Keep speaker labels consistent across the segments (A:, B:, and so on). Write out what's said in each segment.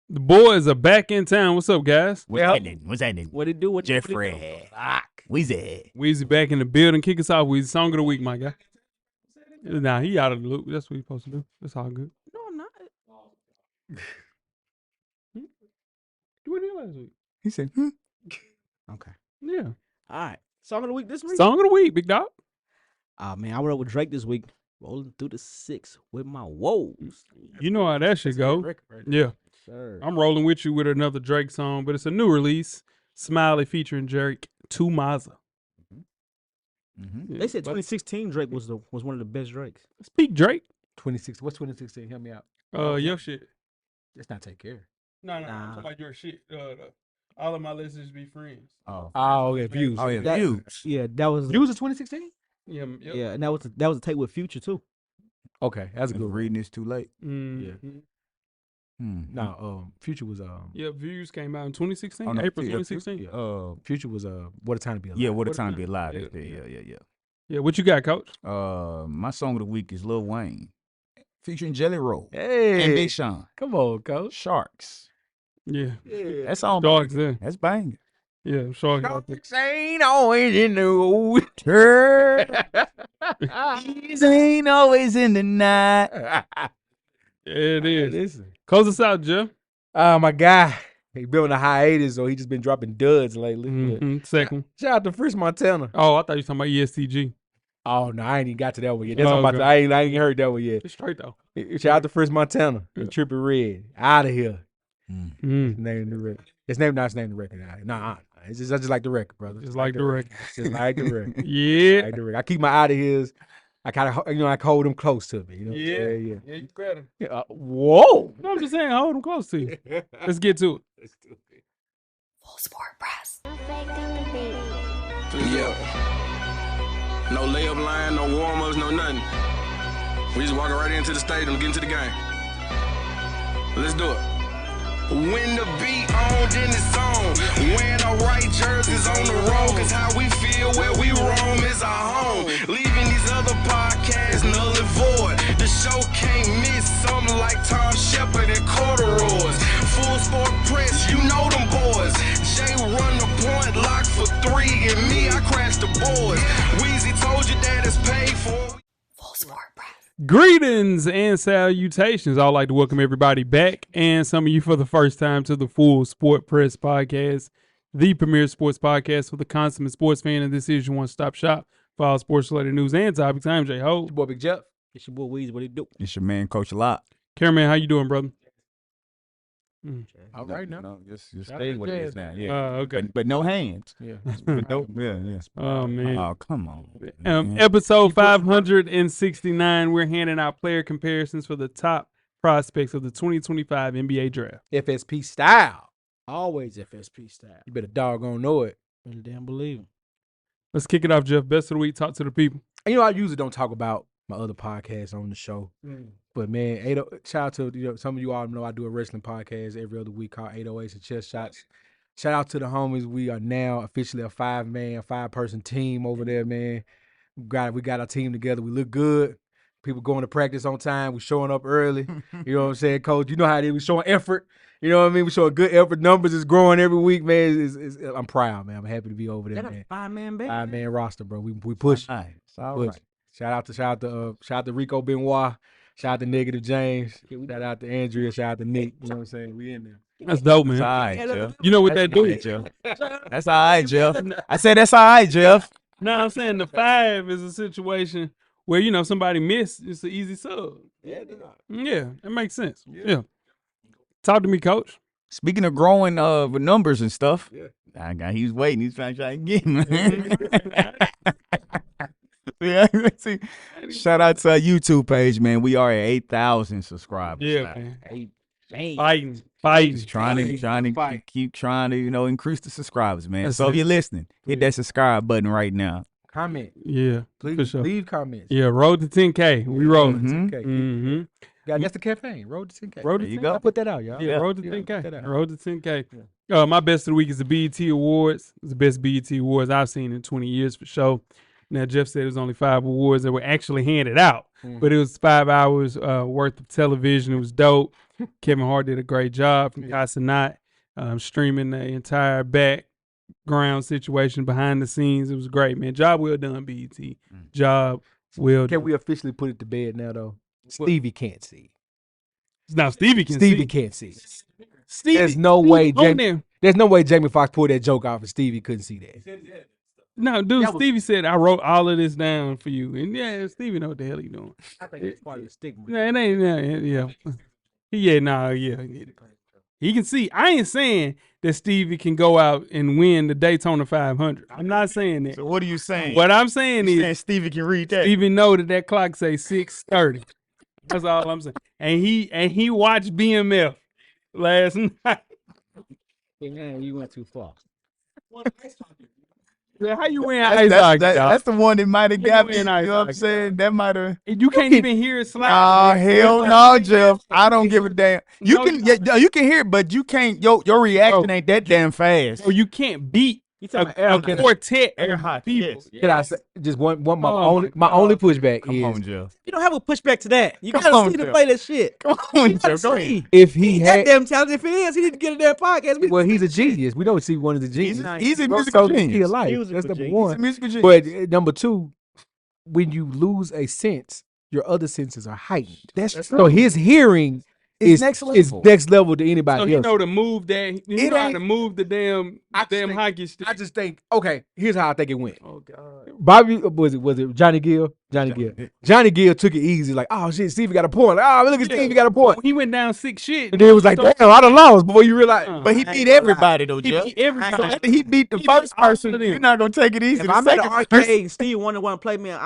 A: The boys are back in town. What's up, guys?
B: What's happening? What's happening?
C: What it do?
B: Jeffrey. Weezy.
A: Weezy back in the building. Kick us off, Weezy. Song of the week, my guy. Nah, he out of the loop. That's what he's supposed to do. That's all good.
C: No, I'm not.
A: You were here last week.
B: He said,
C: Okay.
A: Yeah.
C: All right. Song of the week this week?
A: Song of the week, big dog.
C: Man, I wrote with Drake this week. Rolling through the 6 with my woes.
A: You know how that shit go. Yeah.
C: Sure.
A: I'm rolling with you with another Drake song, but it's a new release. Smiley featuring Drake, To Mazza.
C: They said 2016 Drake was one of the best Drakes.
A: Speak Drake.
D: 26. What's 2016? Help me out.
A: Your shit.
D: Let's not take care.
A: No. I'm talking about your shit. All of my listeners be friends.
D: Oh, okay. Views.
B: oh, yeah,
C: That-
B: views.
C: Yeah, that was
D: Views of 2016?
A: Yeah. Yep.
C: Yeah, and that was a take with Future too.
D: Okay, that's a
B: I'm
D: good.
B: reading this too late.
A: Mhm.
D: No, Future was
A: Yeah, Views came out in 2016,
B: Oh, no,
A: April
B: yeah,
A: 2016.
D: yeah. Future was What a Time to Be Alive.
B: Yeah, what a
A: What a
B: time to
A: time.
B: be alive.
A: Yeah.
B: That's it. Yeah.
A: Yeah, what you got, Coach?
B: My song of the week is Lil Wayne, featuring Jelly Roll
D: Hey,
B: and Big Sean.
D: come on, coach.
B: Sharks.
A: Yeah,
B: That's all.
A: Sharks there.
B: That's banging.
A: Yeah, Sharks out there.
D: Sharks ain't always in the
B: These ain't always in the night.
A: Yeah, it is.
D: Listen.
A: Close us out, Jeff.
D: My guy, he been on a hiatus, so he just been dropping duds lately.
A: Second.
D: Shout out to Chris Montana.
A: Oh, I thought you were talking about ESTG.
D: Oh no, I ain't even got to that one yet. That's
A: Oh,
D: what I'm about
A: okay.
D: to, I ain't heard that one yet.
A: It's straight though.
D: Shout out to Chris Montana
A: Yeah.
D: and Trippie Redd. Out of here.
A: Mm.
D: Name the record. His name not his name the record. Nah, it's just I just like the record, brother.
A: Just like the record.
D: Just like the record.
A: Yeah.
D: Like the record. I keep my out of his. I kind of I hold them close to me. You know what I'm saying?
A: Yeah, you better.
D: Yeah. Whoa.
A: No, I'm just saying, hold them close to you. Let's get to it.
E: Full Sport Press.
F: Yeah. No layup line, no warm-ups, no nothing. We just walking right into the stadium, get into the game. Let's do it. When the beat on, then it's on. Wearing our right jerseys on the road, cause how we feel where we roam is our home. Leaving these other podcasts null and void. The show can't miss something like Tom Shepard and corduroys. Full Sport Press, you know them boys. Jay run the point, lock for 3, and me, I crash the boards. Weezy told you that it's paid for.
E: Full Sport Press.
A: Greetings and salutations. I'd like to welcome everybody back and some of you for the first time to the Full Sport Press Podcast, the premier sports podcast for the consummate sports fan. And this is your one-stop shop for all sports-related news and topics. I'm Jay Ho.
D: Your boy Big Jeff.
C: It's your boy Weezy. What it do?
B: It's your man, Coach Lot.
A: Cameraman, how you doing, brother?
D: All right now.
B: No, just
D: Shout out
B: stay
D: to
B: with
D: Jazz.
B: this now. Yeah.
A: Okay.
B: But no hands.
D: Yeah.
B: But no, yeah.
A: Oh, man.
B: Oh, come on.
A: Episode 569, we're handing out player comparisons for the top prospects of the 2025 NBA Draft.
D: FSP style.
C: Always FSP style.
D: You better doggone know it.
C: Better damn believe him.
A: Let's kick it off, Jeff. Best of the week. Talk to the people.
D: And, I usually don't talk about my other podcasts on the show. But man, shout out to some of you all know I do a wrestling podcast every other week called 808s and Chest Shots. Shout out to the homies. We are now officially a 5-person team over there, man. We got our team together. We look good. People going to practice on time. We showing up early. You know what I'm saying, Coach? You know how it is. We showing effort. You know what I mean? We showing good effort. Numbers is growing every week, man. I'm proud, man. I'm happy to be over there,
C: That
D: man.
C: a 5-man band?
D: 5-man roster, bro. We push.
B: All right. It's all
D: Push.
B: right.
D: Shout out to Rico Benoit. Shout out to Negative James. Shout out to Andrea. Shout out to Nick. You know what I'm saying? We in there.
A: That's dope,
B: That's
A: man.
B: all right, Jeff.
A: You know what that
B: All
A: do?
B: right, Jeff. That's all right, Jeff. I said that's all right, Jeff.
A: No, I'm saying the 5 is a situation where, somebody missed. It's an easy sub. Yeah, that makes sense. Yeah. Talk to me, Coach.
B: Speaking of growing with numbers and stuff, he was waiting. He's trying to get him. Yeah, see, shout out to our YouTube page, man. We are at 8,000 subscribers.
A: Yeah,
B: now.
A: man. Fighting.
B: Just trying to keep trying to increase the subscribers, man.
A: That's
B: So if
A: it.
B: you're listening, hit that subscribe button right now.
D: Comment.
A: Yeah,
D: Please
A: for sure.
D: leave comments.
A: Yeah, road to 10K. We rolling.
B: Mhm.
D: Okay.
A: Mm-hmm.
D: Yeah, that's the campaign. Road to 10K.
A: Road to
B: There you
A: 10K.
B: go.
D: I'll put that out, y'all.
A: Yeah, road to
D: Yeah,
A: 10K.
D: put that out.
A: Road to 10K. My best of the week is the BET Awards. It's the best BET Awards I've seen in 20 years for sure. Now, Jeff said it was only 5 awards that were actually handed out, but it was 5 hours worth of television. It was dope. Kevin Hart did a great job from Casanat, streaming the entire background situation behind the scenes. It was great, man. Job well done, BET. Job well
D: Can
A: done.
D: we officially put it to bed now, though? Stevie can't see.
A: Now Stevie can
D: Stevie
A: see.
D: can't see.
A: Stevie,
D: There's no
A: Stevie
D: way
A: on
D: Jamie.
A: there.
D: There's no way Jamie Foxx pulled that joke off and Stevie couldn't see that.
A: No, dude,
C: That was-
A: Stevie said, I wrote all of this down for you. And yeah, Stevie know what the hell he doing.
C: I think it's part of the stigma.
A: Yeah, it ain't, yeah. Yeah. He can see. I ain't saying that Stevie can go out and win the Daytona 500. I'm not saying that.
B: So what are you saying?
A: What I'm saying
B: You
A: is
B: saying Stevie can read that?
A: Stevie know that clock say 6:30. That's all I'm saying. And he watched BMF last night.
C: Man, you went too far.
A: Yeah, how you win ice hockey, dog?
B: That's the one that might have
A: How
B: got
A: you
B: me. You
A: win
B: know
A: ice
B: what I'm
A: hockey?
B: saying? That might have.
A: You can't even hear it slide.
B: Oh hell no, Jeff! I don't give a damn. You
A: No,
B: can, you can hear it, but you can't. Your reaction ain't that damn fast.
A: Or you can't beat
C: You
A: a,
C: talking about air
A: a
C: hockey.
A: quartet
B: Air
A: of
B: hockey,
A: people.
B: yes.
D: Can I say just one my
A: Oh,
D: only
A: my
D: my only
A: God.
D: pushback
B: Come
D: is
B: on, Jeff.
C: You don't have a pushback to that. You
B: Come
C: gotta
B: on,
C: see to
B: Jeff.
C: play that shit.
B: Come on,
C: You gotta
B: Jeff. Go ahead.
C: see.
D: if he
C: He's that
D: had
C: damn talented. If he is, he need to get a damn podcast.
D: well, he's a genius. We know Stevie Wonder's a genius.
B: He's a
D: Bro,
B: musical
D: so the key
B: genius.
D: of life.
C: Musical
D: That's number
C: genius.
B: He's a
D: one.
B: musical genius.
D: But number two, when you lose a sense, your other senses are heightened.
B: That's
D: So his hearing
B: It's
D: is
B: next
D: is
B: level.
D: next level to anybody
A: So he
D: else.
A: know to move that. He
B: It
A: know how
B: ain't-
A: to move the damn
D: think-
A: hockey stick.
D: I just think, okay, here's how I think it went.
A: Oh God.
D: Bobby was it Johnny Gill? Johnny Gill took it easy, like, oh shit, Stevie got a point. Like, oh, look at Stevie got a point.
A: He went down 6 shit.
D: And then it was like, damn, I done lost before you realize.
B: But he
C: I ain't
B: beat
C: gonna
B: everybody though,
A: He
B: Jeff.
A: beat everybody.
B: So after he beat the
A: He beat
B: first
A: all
B: person,
A: of them.
B: you're not gonna take it easy.
C: If
B: The
C: I'm at the
B: second
C: arcade and Steve want to play me an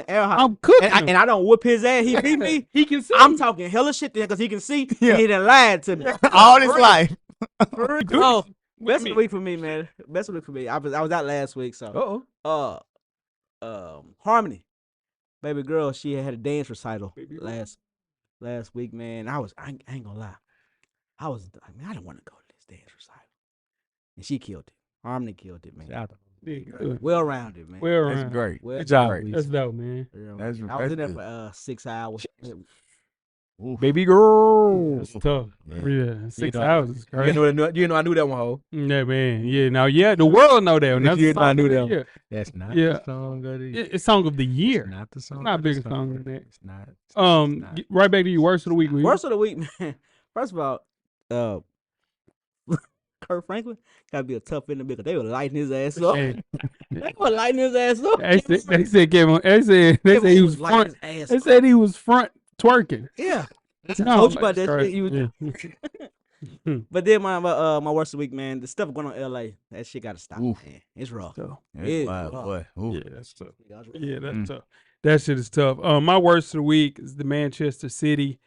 C: air hockey,
A: I'm cooking him.
C: and I don't whoop his ass, he beat me.
A: He can see.
C: I'm talking hella shit then because he can see.
B: Yeah.
C: He done lied to me.
B: all his life.
C: Oh, best of the week for me, man. Best of the week for me. I was out last week, so Harmony, baby girl, she had a dance recital last week, man. I ain't gonna lie, I don't want to go to this dance recital, and she killed it. Harmony killed it, man.
A: Yeah, good.
C: Well rounded, man.
A: Well
B: That's
A: around.
B: great.
C: Well,
D: Good job,
B: Great.
A: That's dope, man.
B: That's-
C: I was in there
B: that's
C: for 6 hours.
D: baby girl.
A: That's tough. Yeah, 6
D: know,
A: hours is
D: You
A: crazy.
D: know, I knew that one, ho.
A: Yeah, man. Yeah, now, the world know that one. That's
D: You
A: the
D: know, I
A: song
D: knew
A: of the
D: that one.
A: year.
D: That's not
A: Yeah.
D: the song of the year.
A: It's song of the year.
D: It's not the song.
A: not a
D: of the
A: bigger
D: song.
A: song than that.
D: It's not.
A: Right back to your worst of the week. Will you?
C: Worst of the week, man. First of all, Kurt Franklin gotta be a tough in the because they were lighting his ass up.
A: Hey,
C: They were lighting his ass up.
A: they said Kevin. They said he was front.
C: lighting his ass
A: They
C: up.
A: said he was front twerking.
C: Yeah. I
A: No,
C: told you about
A: that's
C: that
A: crazy.
C: shit.
A: Yeah.
C: But then my worst of the week, man, the stuff going on in LA, that shit gotta stop,
B: Oof.
C: man. It's rough.
A: So,
C: Yeah.
B: Wow, boy. Ooh.
A: yeah, that's tough. Yeah, that's
B: Mm.
A: tough. That shit is tough. My worst of the week is the Manchester City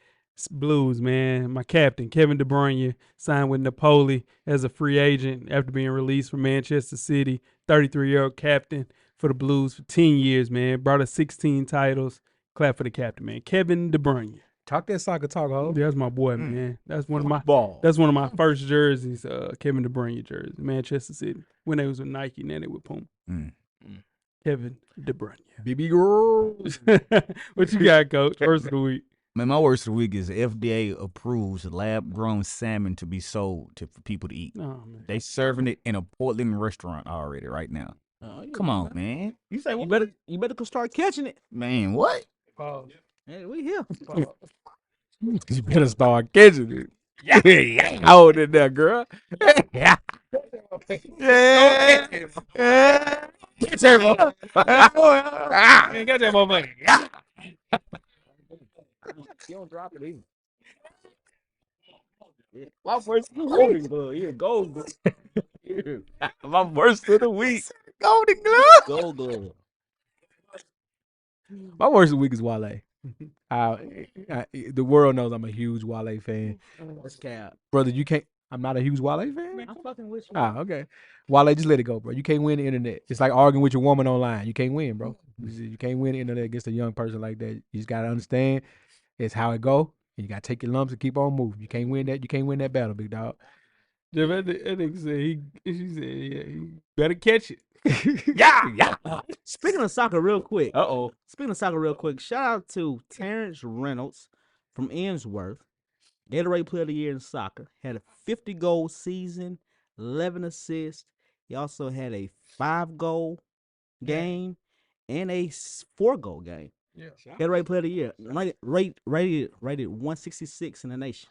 A: Blues, man. My captain, Kevin De Bruyne, signed with Napoli as a free agent after being released from Manchester City. 33-year-old captain for the Blues for 10 years, man. Brought us 16 titles. Clap for the captain, man. Kevin De Bruyne.
D: Talk that soccer talk, ho.
A: That's my boy, man. That's one of my
D: Ball.
A: That's one of my first jerseys, Kevin De Bruyne jersey, Manchester City. When they was with Nike, now they with Puma.
B: Mm.
A: Kevin De Bruyne.
D: Baby girl.
A: What you got, Coach? First of the week.
B: Man, my worst of the week is FDA approves lab-grown salmon to be sold for people to eat.
A: Oh, man.
B: They serving it in a Portland restaurant already right now. Come on, man. You say
C: You
B: what?
C: better go start catching it.
B: Man, what?
A: Pause.
C: Hey, we here.
D: You better start catching it. Yeah. Hold it there, girl. Yeah.
B: Yeah.
D: Get her, boy.
A: Man, got that motherfucker.
C: You don't drop it either. My first golden glove. Yeah, gold glove. Yeah,
B: My worst of the week. Golden Glove.
C: gold glove.
D: My worst of the week is Wale. The world knows I'm a huge Wale fan.
C: That's cap.
D: Brother, you can't. I'm not a huge Wale fan.
C: I'm fucking with you.
D: Okay. Wale, just let it go, bro. You can't win the internet. It's like arguing with your woman online. You can't win, bro. You can't win the internet against a young person like that. You just gotta understand it's how it go. You gotta take your lumps and keep on moving. You can't win that. You can't win that battle, big dog.
A: Jeff, that nigga said she said, yeah, he better catch it.
D: Yeah.
C: Speaking of soccer, real quick.
D: Uh-oh.
C: Speaking of soccer, real quick. Shout out to Terrence Reynolds from Innsworth. Gatorade Player of the Year in soccer. Had a 50-goal season, 11 assists. He also had a 5-goal game and a 4-goal game.
A: Yeah.
C: Gatorade Player of the Year. Rated 166 in the nation.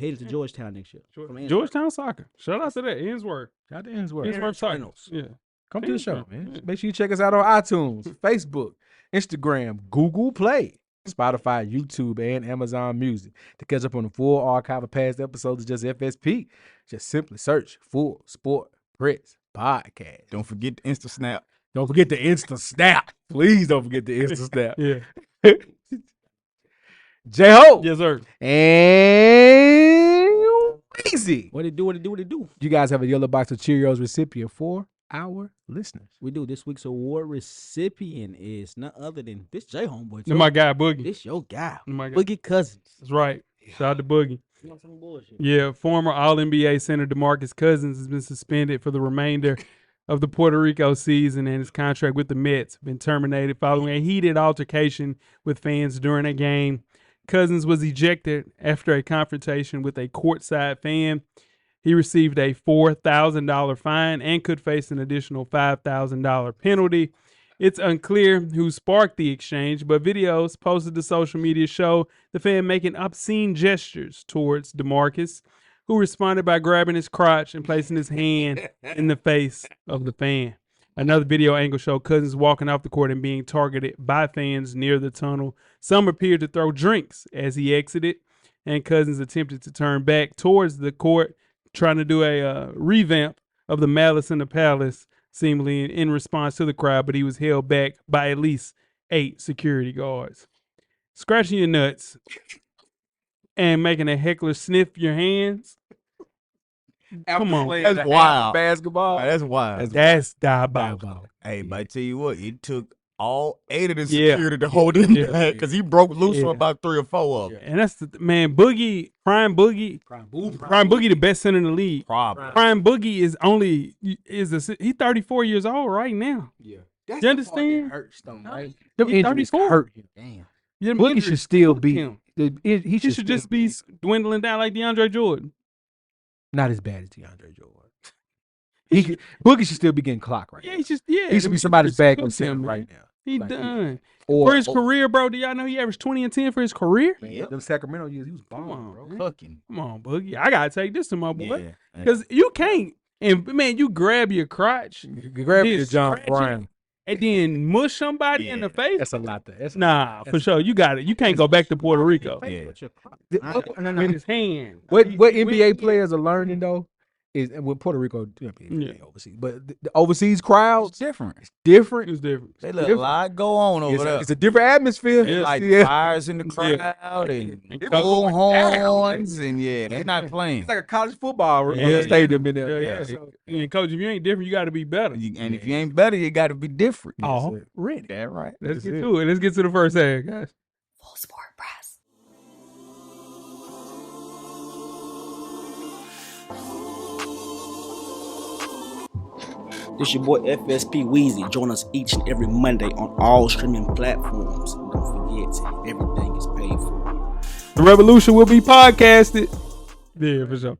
C: Headed to Georgetown next year. From Innsbruck.
A: Georgetown soccer. Shout out to that. Ainsworth.
D: Shout out to Ainsworth.
A: Ainsworth soccer.
C: Reynolds.
A: Yeah.
D: Come to the show,
A: Ainsworth,
D: man.
A: yeah.
D: Make sure you check us out on iTunes, Facebook, Instagram, Google Play, Spotify, YouTube, and Amazon Music. To catch up on the full archive of past episodes of Just FSP, just simply search Full Sport Press Podcast.
B: Don't forget the Insta Snap.
D: Don't forget the Insta Snap. Please don't forget the Insta Snap.
A: Yeah.
D: J-Ho.
A: Yes, sir.
D: And Weezy.
C: What it do?
D: You guys have a yellow box of Cheerios recipient for our listeners.
C: We do. This week's award recipient is none other than this J homeboy.
A: And my guy, Boogie.
C: This your guy.
A: My guy.
C: Boogie Cousins.
A: That's right. Shout out to Boogie.
C: You know some bullshit.
A: Yeah, former All-NBA center DeMarcus Cousins has been suspended for the remainder of the Puerto Rico season, and his contract with the Mets been terminated following a heated altercation with fans during a game. Cousins was ejected after a confrontation with a courtside fan. He received a $4,000 fine and could face an additional $5,000 penalty. It's unclear who sparked the exchange, but videos posted to social media show the fan making obscene gestures towards DeMarcus, who responded by grabbing his crotch and placing his hand in the face of the fan. Another video angle showed Cousins walking off the court and being targeted by fans near the tunnel. Some appeared to throw drinks as he exited, and Cousins attempted to turn back towards the court, trying to do a revamp of the Malice in the Palace, seemingly in response to the crowd, but he was held back by at least 8 security guards. Scratching your nuts and making a heckler sniff your hands. Come on.
B: That's wild.
D: Basketball.
B: That's wild.
A: That's diabolical.
B: Hey, but I tell you what, it took all 8 of the
A: Yeah.
B: security to hold him
A: Yeah.
B: back because he broke loose
A: Yeah.
B: for about 3 or 4 of them.
A: And that's the man, Boogie, Prime Boogie, the best center in the league.
B: Problem.
A: Prime Boogie he's 34 years old right now.
D: Yeah.
A: You understand?
D: Hurts though,
A: No,
D: right?
A: he's
D: Them injuries
A: 34.
D: hurt him.
C: Damn.
A: Them
D: Boogie
A: injuries
D: should still
A: killed
D: be.
A: him.
D: He
A: He should just be dwindling down like DeAndre Jordan.
D: not as bad as DeAndre Jordan. Boogie should still be getting clocked right
A: Yeah,
D: now.
A: he
D: He should be somebody's
A: back
D: backup center right now.
A: He
D: Like,
A: done.
D: Or
A: For his career, bro, do y'all know he averaged 20 and 10 for his career?
D: Man, them Sacramento years, he was
A: Come
D: balling,
A: on,
D: bro.
A: man.
B: Cooking.
A: Come on, Boogie. I got to take this to my boy.
B: Yeah.
A: Because you can't. And, man, you grab your crotch
D: Grab
A: Then
D: your John
A: scratch it.
D: Brown.
A: and then mush somebody in the face.
D: That's a lot. That's
A: Nah, for sure. You got it. You can't go back to Puerto Rico.
B: Yeah.
C: With your crotch.
D: The-
A: With his hand.
D: What NBA players are learning though is and with Puerto Rico, overseas, but the overseas
B: It's
D: crowds
B: different.
D: different.
A: It's different.
B: They let a lot go on over
D: It's,
B: there.
D: it's a different atmosphere.
A: Yeah.
B: like
D: Yeah.
B: fires in the crowd and
A: And
B: bullhorns and they're not playing.
D: It's like a college football
A: Yeah.
D: stadium in there.
A: Yeah.
D: So,
A: And coach, if you ain't different, you got to be better.
B: And if you ain't better, you got to be different.
A: Oh, ready.
B: That right.
A: Let's get to it. Let's get to the first half, guys.
E: Full Sport Press.
C: This your boy FSP Weezy. Join us each and every Monday on all streaming platforms. And don't forget, everything is paid for.
A: The revolution will be podcasted. Yeah, for sure.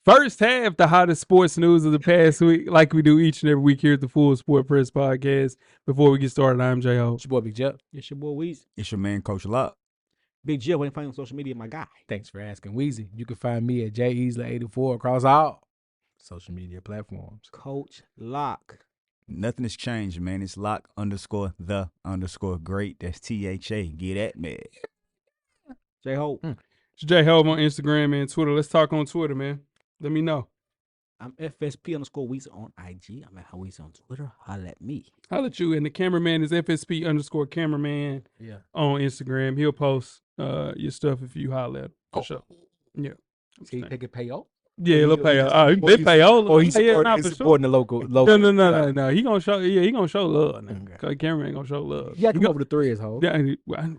A: First half, the hottest sports news of the past week, like we do each and every week here at the Full Sport Press Podcast. Before we get started, I'm J.O.
D: it's your boy Big Jeff.
C: It's your boy Weezy.
B: It's your man, Coach Locke.
C: Big Jill, where you find on social media, my guy.
D: Thanks for asking, Weezy. You can find me at JEasley84 across all social media platforms.
C: Coach Locke.
B: Nothing has changed, man. It's Lock_the_great. That's THA. Get at me.
C: J-Hope.
A: It's J-Hope on Instagram and Twitter. Let's talk on Twitter, man. Let me know.
C: I'm FSP_Weezy on IG. I'm at Weezy on Twitter. Holla at me.
A: Holla at you. And the cameraman is FSP_cameraman
D: Yeah.
A: on Instagram. He'll post your stuff if you holler at him. For sure. Yeah.
D: See, they can pay off.
A: Yeah, they'll pay. He
D: Or
A: been pay all.
D: Or he's
A: yeah, nah,
D: supporting,
A: for sure.
D: supporting the local.
A: No. He gonna show. Yeah, he gonna show love. Now.
D: Okay.
A: Cause cameraman gonna show love.
D: Yeah,
A: He
D: come
A: go-
D: over the threads, ho.
A: Yeah,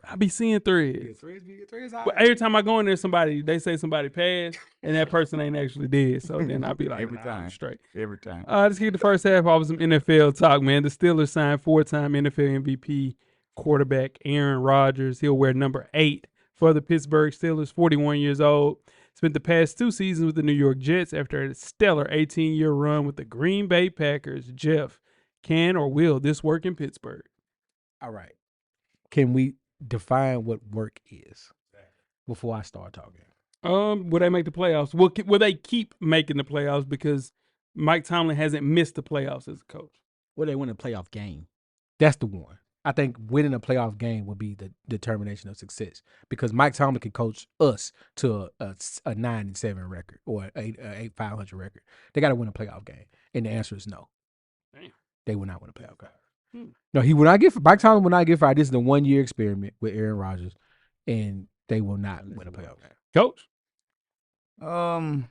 A: I be seeing threads. But every time I go in there, they say somebody passed, and that person ain't actually dead. So then I be like,
B: Every
A: nah,
B: time.
A: I'm straight.
B: Every time.
A: Let's get the first half off with some NFL talk, man. The Steelers signed 4-time NFL MVP quarterback Aaron Rodgers. He'll wear number 8 for the Pittsburgh Steelers, 41 years old. Spent the past 2 seasons with the New York Jets after a stellar 18-year run with the Green Bay Packers. Jeff, can or will this work in Pittsburgh?
D: All right. Can we define what work is before I start talking?
A: Will they make the playoffs? Will they keep making the playoffs because Mike Tomlin hasn't missed the playoffs as a coach?
C: Will they win a playoff game?
D: That's the one. I think winning a playoff game will be the determination of success because Mike Tomlin can coach us to a 9-7 record or a 8-500 record. They got to win a playoff game, and the answer is no.
A: Damn.
D: They will not win a playoff game. No, he will not get. Mike Tomlin will not get fired. This is a 1-year experiment with Aaron Rodgers, and they will not win a playoff game.
A: Coach?
B: Well,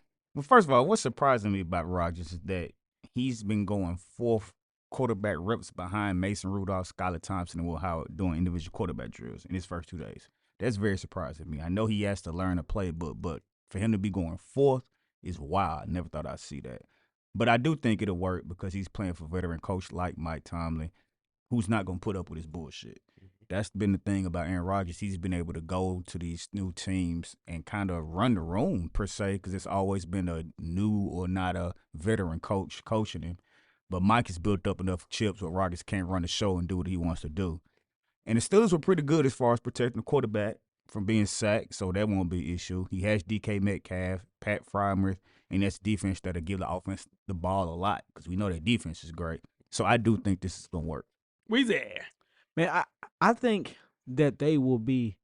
B: first of all, what's surprising me about Rodgers is that he's been going 4th quarterback reps behind Mason Rudolph, Skylar Thompson, and Will Howard doing individual quarterback drills in his first 2 days. That's very surprising to me. I know he has to learn a playbook, but for him to be going 4th is wild. I never thought I'd see that. But I do think it'll work because he's playing for a veteran coach like Mike Tomlin, who's not going to put up with his bullshit. That's been the thing about Aaron Rodgers. He's been able to go to these new teams and kind of run the room, per se, because it's always been a new or not a veteran coach coaching him. But Mike has built up enough chips where Rodgers can't run the show and do what he wants to do. And the Steelers were pretty good as far as protecting the quarterback from being sacked, so that won't be an issue. He has DK Metcalf, Pat Freiermuth, and that's defense that'll give the offense the ball a lot because we know that defense is great. So I do think this is going to work.
A: Weezy.
C: Man, I think that they'll be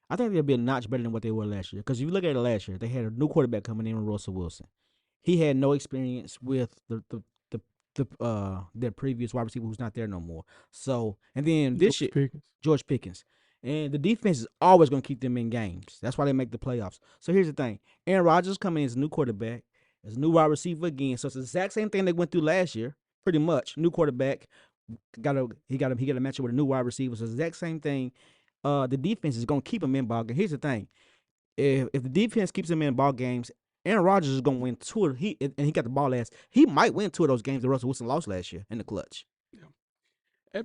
C: a notch better than what they were last year. Because if you look at it last year, they had a new quarterback coming in with Russell Wilson. He had no experience with their previous wide receiver who's not there no more. So, and then this year, George Pickens. And the defense is always going to keep them in games. That's why they make the playoffs. So here's the thing. Aaron Rodgers coming in as a new quarterback, as a new wide receiver again. So it's the exact same thing they went through last year, pretty much. New quarterback. He got a matchup with a new wide receiver. So it's the exact same thing. The defense is going to keep him in ball games. Here's the thing. If the defense keeps him in ball games, Aaron Rodgers is going to win 2 of he got the ball last. He might win 2 of those games that Russell Wilson lost last year in the clutch.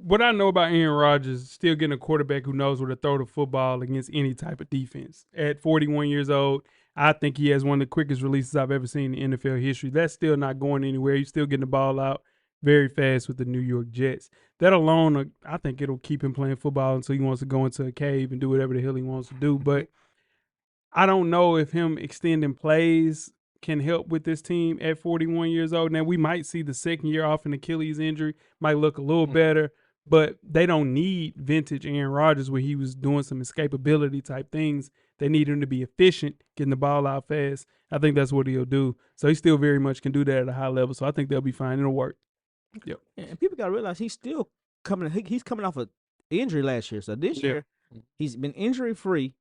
A: What I know about Aaron Rodgers is still getting a quarterback who knows where to throw the football against any type of defense. At 41 years old, I think he has one of the quickest releases I've ever seen in NFL history. That's still not going anywhere. He's still getting the ball out very fast with the New York Jets. That alone, I think it'll keep him playing football until he wants to go into a cave and do whatever the hell he wants to do. But I don't know if him extending plays can help with this team at 41 years old. Now, we might see the second year off an Achilles injury, might look a little better, but they don't need vintage Aaron Rodgers where he was doing some escapability type things. They need him to be efficient, getting the ball out fast. I think that's what he'll do. So he still very much can do that at a high level. So I think they'll be fine. It'll work. Yep.
C: And people got to realize he's still coming. He's coming off an injury last year. So this year, he's been injury free.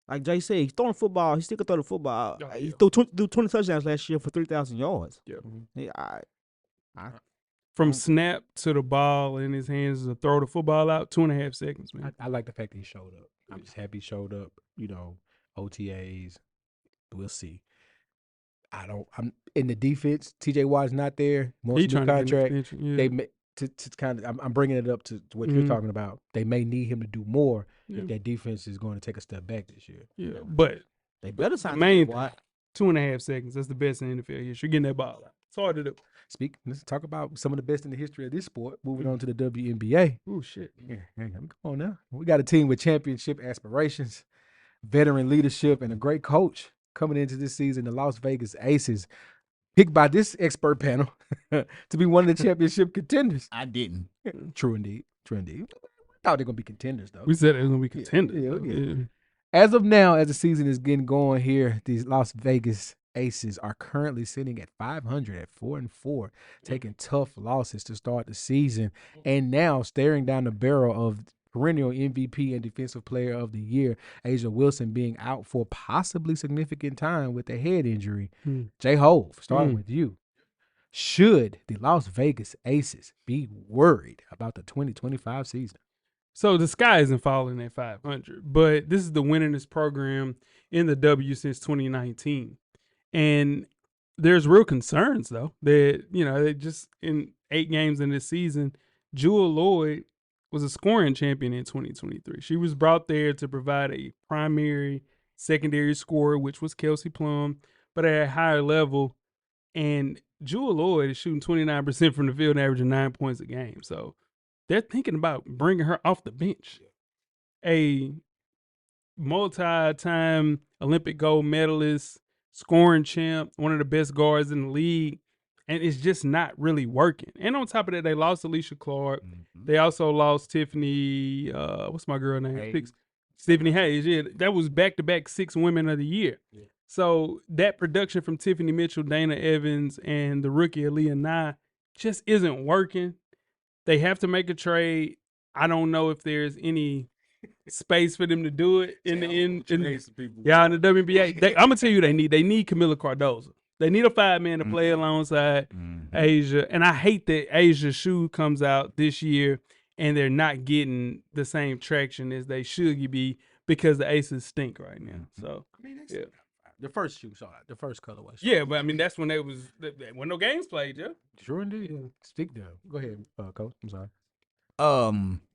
C: Like Jay said, he's throwing football. He still can throw the football.
A: Oh, yeah.
C: He threw 20 touchdowns last year for 3,000 yards.
A: Yeah. From snap to the ball in his hands to throw the football out, 2.5 seconds, man.
D: I like the fact that he showed up. I'm just happy he showed up. OTAs. We'll see. I'm in the defense. TJ Watt's not there. Most new contract. They to kind of. I'm bringing it up to what you're talking about. They may need him to do more if that defense is going to take a step back this year.
A: Yeah, but
C: they better sign
A: main 2.5 seconds. That's the best in the NFL history. Getting that ball out. It's hard to do.
D: Let's talk about some of the best in the history of this sport. Moving on to the WNBA.
A: Oh shit!
D: Yeah, come on now. We got a team with championship aspirations, veteran leadership, and a great coach coming into this season. The Las Vegas Aces, picked by this expert panel to be one of the championship contenders.
B: I didn't.
D: True indeed. Thought they're gonna be contenders though.
A: We said it was gonna be contenders.
D: Yeah. As of now, as the season is getting going here, these Las Vegas Aces are currently sitting at 500 at 4-4, taking tough losses to start the season, and now staring down the barrel of perennial MVP and Defensive Player of the Year, Asia Wilson, being out for possibly significant time with a head injury. J-Hove, starting with you. Should the Las Vegas Aces be worried about the 2025 season?
A: So the sky isn't falling at 500, but this is the winningest program in the W since 2019. And there's real concerns, though, that, they just in 8 games in this season, Jewel Lloyd, was a scoring champion in 2023. She was brought there to provide a primary, secondary scorer, which was Kelsey Plum, but at a higher level. And Jewel Lloyd is shooting 29% from the field and averaging 9 points a game. So they're thinking about bringing her off the bench. A multi-time Olympic gold medalist, scoring champ, one of the best guards in the league, and it's just not really working. And on top of that, they lost Alicia Clark. They also lost Tiffany, what's my girl name? Tiffany Hayes. Yeah, that was back-to-back 6 Women of the Year. Yeah. So that production from Tiffany Mitchell, Dana Evans, and the rookie Aaliyah Nye just isn't working. They have to make a trade. I don't know if there's any space for them to do it in the WNBA. I'm gonna tell you they need Camila Cardozo. They need a 5-man to play alongside Asia. And I hate that Asia's shoe comes out this year and they're not getting the same traction as they should be because the Aces stink right now. So
D: I mean, the first shoe, the first colorway.
A: Yeah, but I mean that's when there when no games played, yeah.
D: Sure indeed. Yeah. Stick there. Go ahead, Coach. I'm sorry.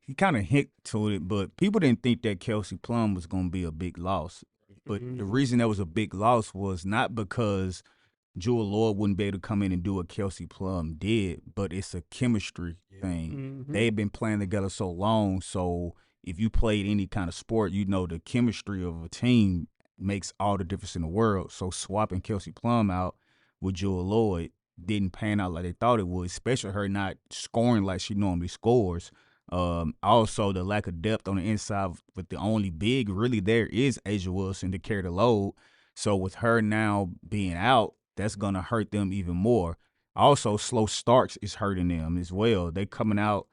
B: He kind of hit to it, but people didn't think that Kelsey Plum was going to be a big loss. But the reason that was a big loss was not because Jewel Lloyd wouldn't be able to come in and do what Kelsey Plum did, but it's a chemistry thing. They've been playing together so long, so if you played any kind of sport, you know the chemistry of a team makes all the difference in the world. So swapping Kelsey Plum out with Jewel Lloyd didn't pan out like they thought it would, especially her not scoring like she normally scores. Also, the lack of depth on the inside, but the only big really there is Asia Wilson to carry the load. So with her now being out, that's going to hurt them even more. Also, slow starts is hurting them as well. They coming out,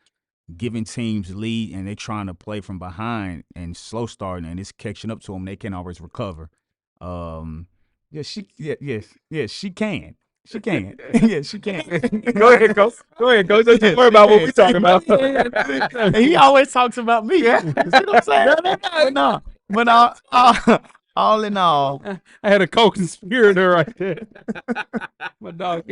B: giving teams lead, and they trying to play from behind and slow starting, and it's catching up to them. They can't always recover. Yes, she can. She can. Yeah, she can.
D: Go ahead, Coach. Don't worry about what we talking about.
B: And he always talks about me. Yeah. You know what I'm saying? But all in all.
A: I had a co-conspirator right there. My dog.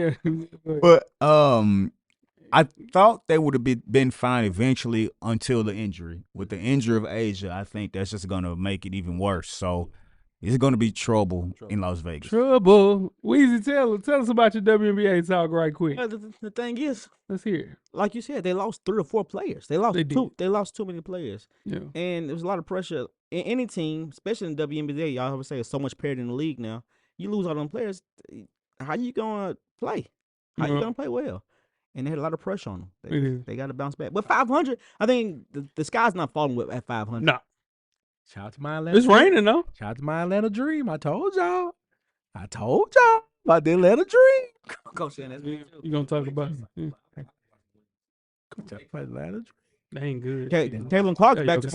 B: But I thought they would have been fine eventually until the injury. With the injury of Asia, I think that's just going to make it even worse. So it's going to be trouble in Las Vegas.
A: Trouble. Weezy, tell us about your WNBA talk right quick.
C: The thing is,
A: let's hear it.
C: Like you said, they lost 3 or 4 players. They lost two. They lost too many players.
A: Yeah.
C: And there was a lot of pressure in any team, especially in the WNBA. Y'all always say it's so much parity in the league now. You lose all them players, how you gonna play? How you gonna play well? And they had a lot of pressure on them. They got to bounce back. But 500, I think the sky's not falling at 500.
A: No.
D: Shout out to my Atlanta.
A: It's raining though.
D: Shout out to my Atlanta Dream. I told y'all about the Atlanta Dream.
C: Coach, that's
A: you gonna talk about it? Yeah.
D: Atlanta Dream.
A: They ain't good.
C: Taylor Clark's back.
D: The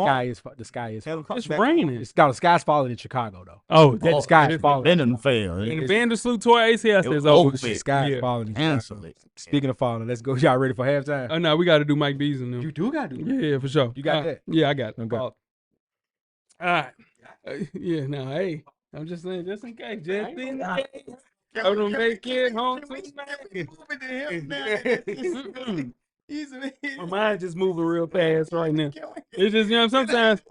D: sky is.
A: It's raining.
D: The sky's falling in Chicago though.
A: The
D: sky is falling.
B: Been in fail.
A: And Vandersloot tore ACL says over.
D: The sky is falling.
B: Cancel it.
D: Speaking of falling, let's go. Y'all ready for halftime?
A: Oh no, we got to do Mike Beasley now.
D: You do got to do that.
A: Yeah, for sure.
D: You got that?
A: Yeah, I got it.
D: Okay.
A: All right. Hey, I'm just saying, just in case. Just in case. I'm going to make it home tonight. My mind just moving real fast right now. It's just, sometimes.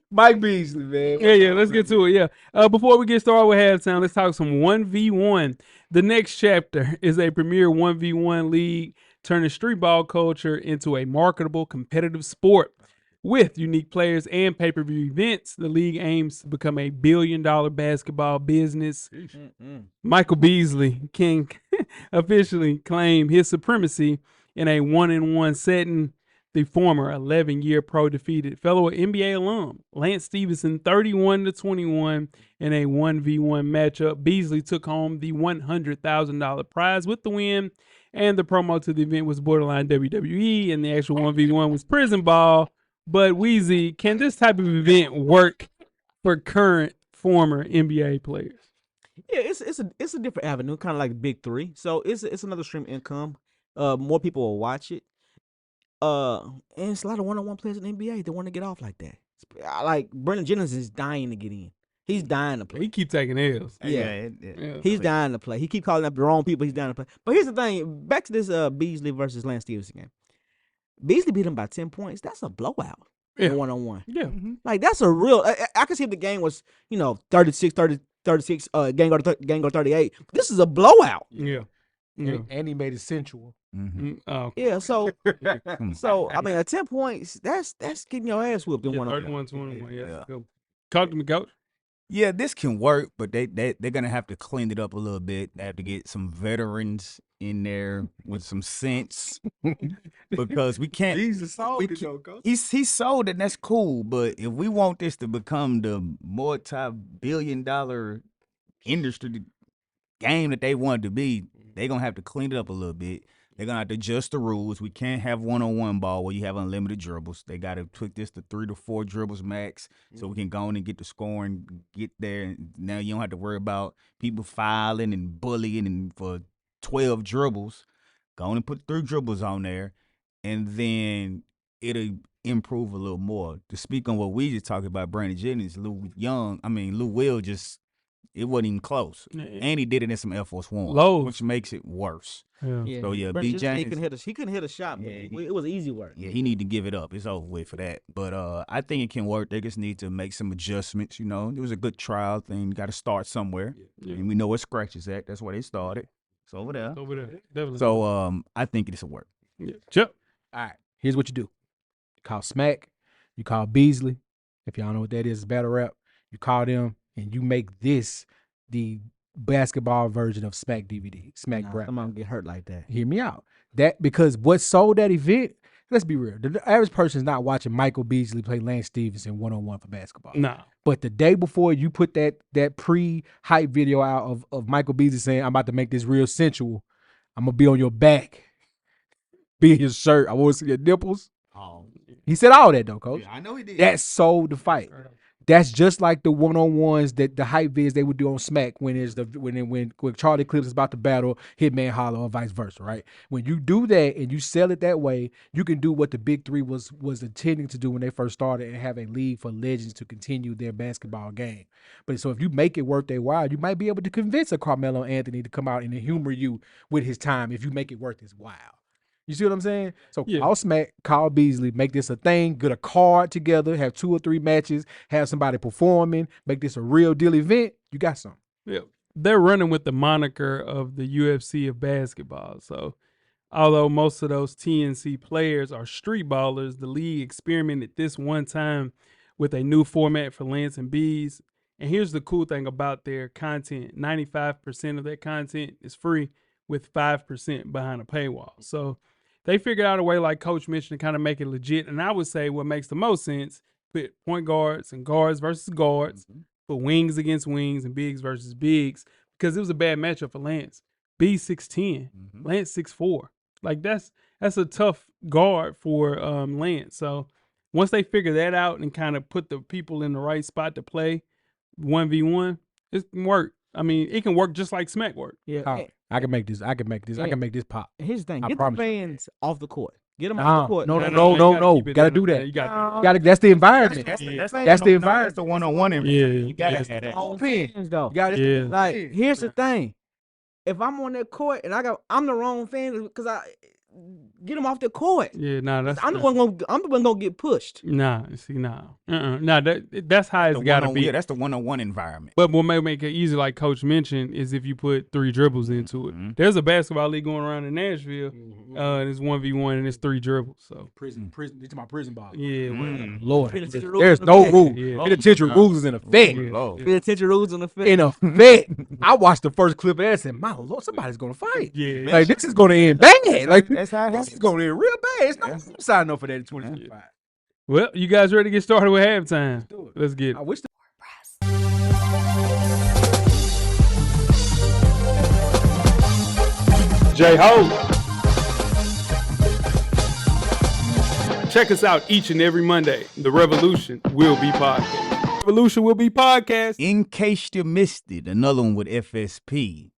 D: Mike Beasley, man.
A: Yeah, let's get to it, yeah. Before we get started with halftime, let's talk some 1v1. The next chapter is a premier 1v1 league turning street ball culture into a marketable, competitive sport. With unique players and pay-per-view events, the league aims to become a billion-dollar basketball business. Michael Beasley can officially claim his supremacy in a 1-on-1 setting. The former 11-year pro defeated fellow NBA alum Lance Stephenson 31-21 in a 1v1 matchup. Beasley took home the $100,000 prize with the win, and the promo to the event was borderline WWE, and the actual 1v1 was prison ball. But Weezy, can this type of event work for current former NBA players?
C: Yeah, it's a different avenue, kind of like the Big Three. So it's another stream of income. More people will watch it. And it's a lot of one-on-one players in the NBA that want to get off like that. Like Brandon Jennings is dying to get in. He's dying to play.
A: He keep taking L's.
C: Yeah. He's dying to play. He keep calling up the wrong people. He's dying to play. But here's the thing. Back to this Beasley versus Lance Stephenson game. Beasley beat him by 10 points. That's a blowout.
A: Yeah.
C: 1-on-1.
A: Yeah.
C: Like, that's a real. I could see if the game was, 36, 36, game go to 38. This is a blowout.
A: Yeah. Yeah.
D: And he made it sensual.
A: Oh,
C: Yeah, so I mean, at 10 points, that's getting your ass whooped in
A: yeah,
C: 1-on-1.
A: 31-21. Yeah.
B: Yeah.
A: Go. Talk to me, coach.
B: Yeah, this can work, but they're gonna have to clean it up a little bit. They have to get some veterans in there with some sense because we can't.
D: He's sold
B: it, though, Coach. He's sold it, and that's cool. But if we want this to become the multi-billion-dollar industry game that they want it to be, they're gonna have to clean it up a little bit. They're gonna have to adjust the rules. We can't have 1-on-1 ball where you have unlimited dribbles. They gotta tweak this to 3 to 4 dribbles max, so we can go on and get the scoring, get there. And now you don't have to worry about people fouling and bullying and for 12 dribbles. Go on and put 3 dribbles on there, and then it'll improve a little more. To speak on what we just talked about, Brandon Jennings, Lou Will just. It wasn't even close. And he did it in some Air Force One, which makes it worse.
A: Yeah.
B: So, yeah,
C: Brandon
B: B.
C: Jennings,
B: James.
C: he couldn't hit a shot, but it was easy work.
B: Yeah, he need to give it up. It's over with for that. But I think it can work. They just need to make some adjustments, It was a good trial thing. You got to start somewhere.
A: Yeah.
B: And we know where Scratch is at. That's where they started. It's over there.
A: Over there. Definitely.
B: So I think it's a work.
A: Yeah. Chuck.
D: All right, here's what you do. You call Smack. You call Beasley. If y'all know what that is, it's battle rap. You call them, and you make this the basketball version of Smack DVD. Smack rap.
C: Somebody get hurt like that.
D: Hear me out. That because what sold that event, let's be real. The average person is not watching Michael Beasley play Lance Stephenson 1-on-1 for basketball.
A: Nah.
D: But the day before you put that pre-hype video out of Michael Beasley saying, I'm about to make this real sensual. I'm going to be on your back. Be in your shirt. I want to see your nipples.
B: Oh.
D: He said all that though, Coach.
B: Yeah, I know he did.
D: That sold the fight. That's just like the 1-on-1s that the hype vids they would do on Smack when Charlie Clips is about to battle Hitman Holler or vice versa, right? When you do that and you sell it that way, you can do what the Big Three was intending to do when they first started and have a league for legends to continue their basketball game. But so if you make it worth their while, you might be able to convince a Carmelo Anthony to come out and humor you with his time if you make it worth his while. You see what I'm saying? So call Smack, call Beasley, make this a thing, get a card together, have 2 or 3 matches, have somebody performing, make this a real deal event. You got something.
A: Yeah. They're running with the moniker of the UFC of basketball. So although most of those TNC players are street ballers, the league experimented this one time with a new format for Lance and Bees. And here's the cool thing about their content. 95% of their content is free with 5% behind a paywall. So they figured out a way, like Coach mentioned, to kind of make it legit. And I would say what makes the most sense, put point guards and guards versus guards, put wings against wings and bigs versus bigs, because it was a bad matchup for Lance. B 6'10", Lance 6'4". Like that's a tough guard for Lance. So once they figure that out and kind of put the people in the right spot to play 1v1, it can work. I mean, it can work just like Smack work.
C: Yeah.
D: I can make this. I can make this pop.
C: Here's the thing.
D: I
C: Get
D: promise
C: the fans off the court. Get them off the court.
D: No.
A: keep it
D: Gotta
A: down.
D: do that.
A: You got
D: Gotta. That's the environment.
B: That's the
D: That's the environment.
B: That's the 1-on-1 environment.
A: Yeah.
B: You gotta have that.
C: All fans though.
D: You got
A: Yeah.
C: Like, here's the thing. If I'm on that court and I'm the wrong fan because I get them off the court.
A: Yeah, nah, that's
C: I'm the one gonna get pushed.
A: Nah, that's how it's gotta be.
B: Yeah, that's the 1-on-1 environment.
A: But what may make it easy, like Coach mentioned, is if you put 3 dribbles into it. There's a basketball league going around in Nashville, and it's 1v1 and it's 3 dribbles. So
D: Prison. It's my prison ball.
A: yeah,
D: Lord,
C: Penitentiary rules
D: there's
C: in
D: no
C: effect.
D: rule.
A: Yeah.
D: Penitentiary rules is in effect.
C: Penitentiary rules in effect.
D: In effect. I watched the first clip of that and said, "My Lord, somebody's gonna fight.
A: yeah.
D: Like this is gonna end bad. Like
B: That's how it
D: this
B: happens.
D: is gonna end real bad. It's no signing up for that in 2025.
A: Well, you guys ready to get started with halftime?
D: do it.
A: Let's get
D: I
A: it.
D: wish.
A: J-Ho. Check us out each and every Monday. The Revolution will be podcast. Revolution will be podcast.
B: In case you missed it, another one with FSP.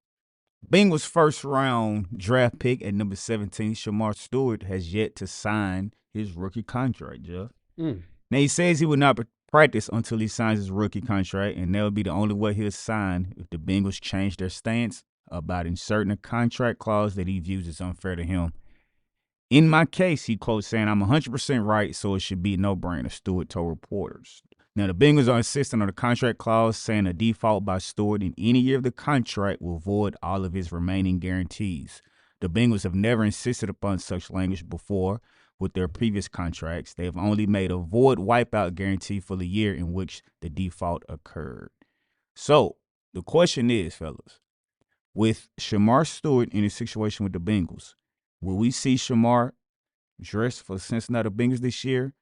B: Bengals first round draft pick at number 17, Shemar Stewart, has yet to sign his rookie contract, Jeff. Now, he says he will not practice until he signs his rookie contract, and that will be the only way he'll sign if the Bengals change their stance about inserting a contract clause that he views as unfair to him. In my case, he quotes saying, I'm 100% right, so it should be no-brainer, Stewart told reporters. Now, the Bengals are insisting on a contract clause saying a default by Stewart in any year of the contract will void all of his remaining guarantees. The Bengals have never insisted upon such language before with their previous contracts. They have only made a void wipeout guarantee for the year in which the default occurred. So, the question is, fellas, with Shemar Stewart in a situation with the Bengals, will we see Shemar dress for the Cincinnati Bengals this year,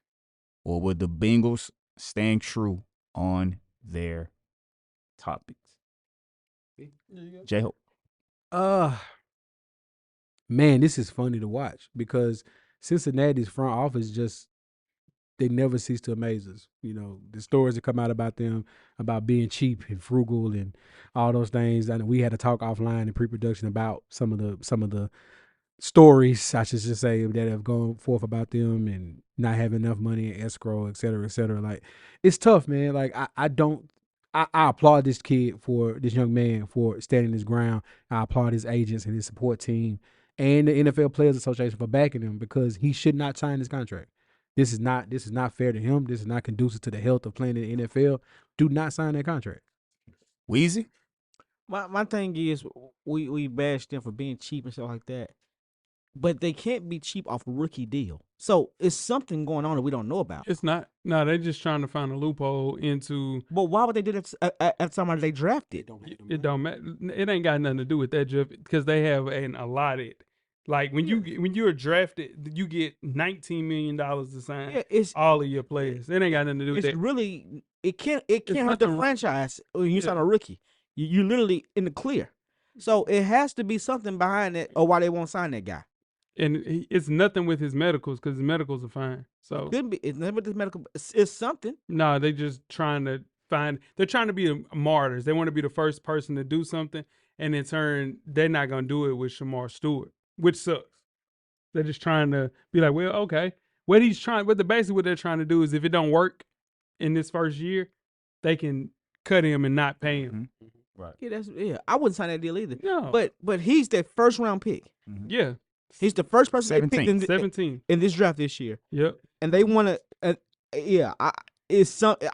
B: or will the Bengals stand true on their topics? J-Hope.
D: Man, this is funny to watch because Cincinnati's front office they never cease to amaze us. You know, the stories that come out about them, about being cheap and frugal and all those things. And we had to talk offline in pre-production about some of the stories, I should just say, that have gone forth about them and not having enough money in escrow, et cetera, et cetera. Like, it's tough, man. Like, I applaud this young man for standing his ground. I applaud his agents and his support team and the NFL Players Association for backing him because he should not sign this contract. This is not fair to him. This is not conducive to the health of playing in the NFL. Do not sign that contract.
B: Weezy?
C: My thing is we bash them for being cheap and stuff like that. But they can't be cheap off a rookie deal. So it's something going on that we don't know about.
A: It's not. No, they're just trying to find a loophole into.
C: But why would they do that at somebody they drafted?
A: It don't matter. It ain't got nothing to do with that, Jeff, because they have an allotted. Like when you're drafted, you get $19 million to sign all of your players. It ain't got nothing to do with that.
C: It's really it can't hurt the franchise when you sign a rookie. You literally in the clear. So it has to be something behind it, or why they won't sign that guy.
A: And it's nothing with his medicals because his medicals are fine. So
C: Could be. It's nothing with his medical. It's something.
A: no, they just trying to find. They're trying to be martyrs. They want to be the first person to do something, and in turn, they're not gonna do it with Shemar Stewart, which sucks. They're just trying to be like, well, okay. Basically what they're trying to do is if it don't work in this first year, they can cut him and not pay him.
B: Mm-hmm. Right.
C: Yeah. I wouldn't sign that deal either.
A: No.
C: But he's their first round pick.
B: Mm-hmm.
A: Yeah.
C: He's the first person they picked
A: 17
C: in this draft this year.
A: Yep.
C: And they want to. It's something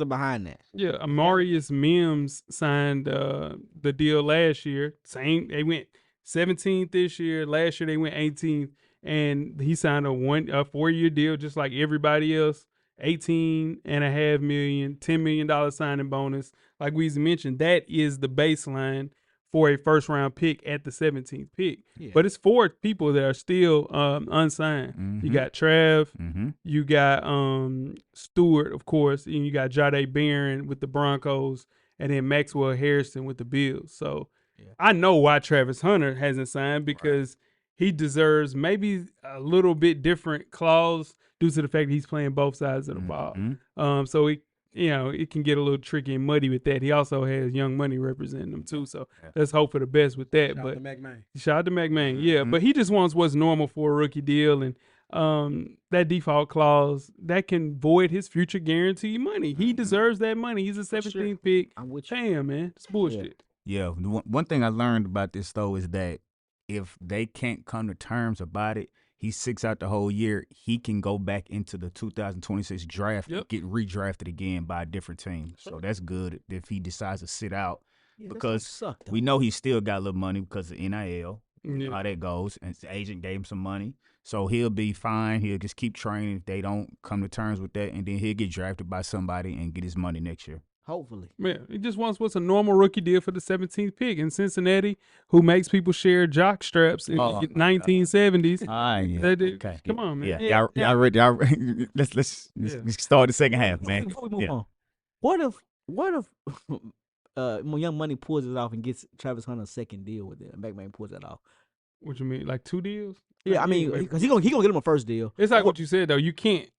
C: behind that.
A: Yeah. Amarius Mims signed the deal last year. They went 17th this year. Last year they went 18th, and he signed a 4-year deal just like everybody else. $18.5 million, $10 million signing bonus. Like Weezy mentioned, that is the baseline for a first round pick at the 17th pick. Yeah. But it's 4 people that are still unsigned. Mm-hmm. You got Trav, you got Stewart, of course, and you got Jahdae Barron with the Broncos, and then Maxwell Harrison with the Bills. So I know why Travis Hunter hasn't signed because he deserves maybe a little bit different clause due to the fact that he's playing both sides of the ball. So it can get a little tricky and muddy with that. He also has Young Money representing him too. So let's hope for the best with that. Shout out to McMahon. Yeah, but he just wants what's normal for a rookie deal, and that default clause that can void his future guaranteed money. He deserves that money. He's a 17th pick.
C: I'm with
A: you. Damn, man, it's bullshit.
B: Yeah. One thing I learned about this though is that if they can't come to terms about it, he sits out the whole year. He can go back into the 2026 draft, get redrafted again by a different team. So that's good if he decides to sit out because we know he still got a little money because of NIL, how that goes, and his agent gave him some money. So he'll be fine. He'll just keep training if they don't come to terms with that, and then he'll get drafted by somebody and get his money next year.
C: Hopefully.
A: Yeah, he just wants what's a normal rookie deal for the 17th pick in Cincinnati, who makes people share jock straps in 1970s.
B: Okay.
A: Come on, man.
B: Yeah. Y'all ready? Let's start the second half, man.
C: Before we move on, what if Young Money pulls it off and gets Travis Hunter a second deal with it? McMahon pulls that off.
A: What you mean, like 2 deals?
C: Yeah, I mean, because he gonna get him a first deal.
A: It's like what you said though. You can't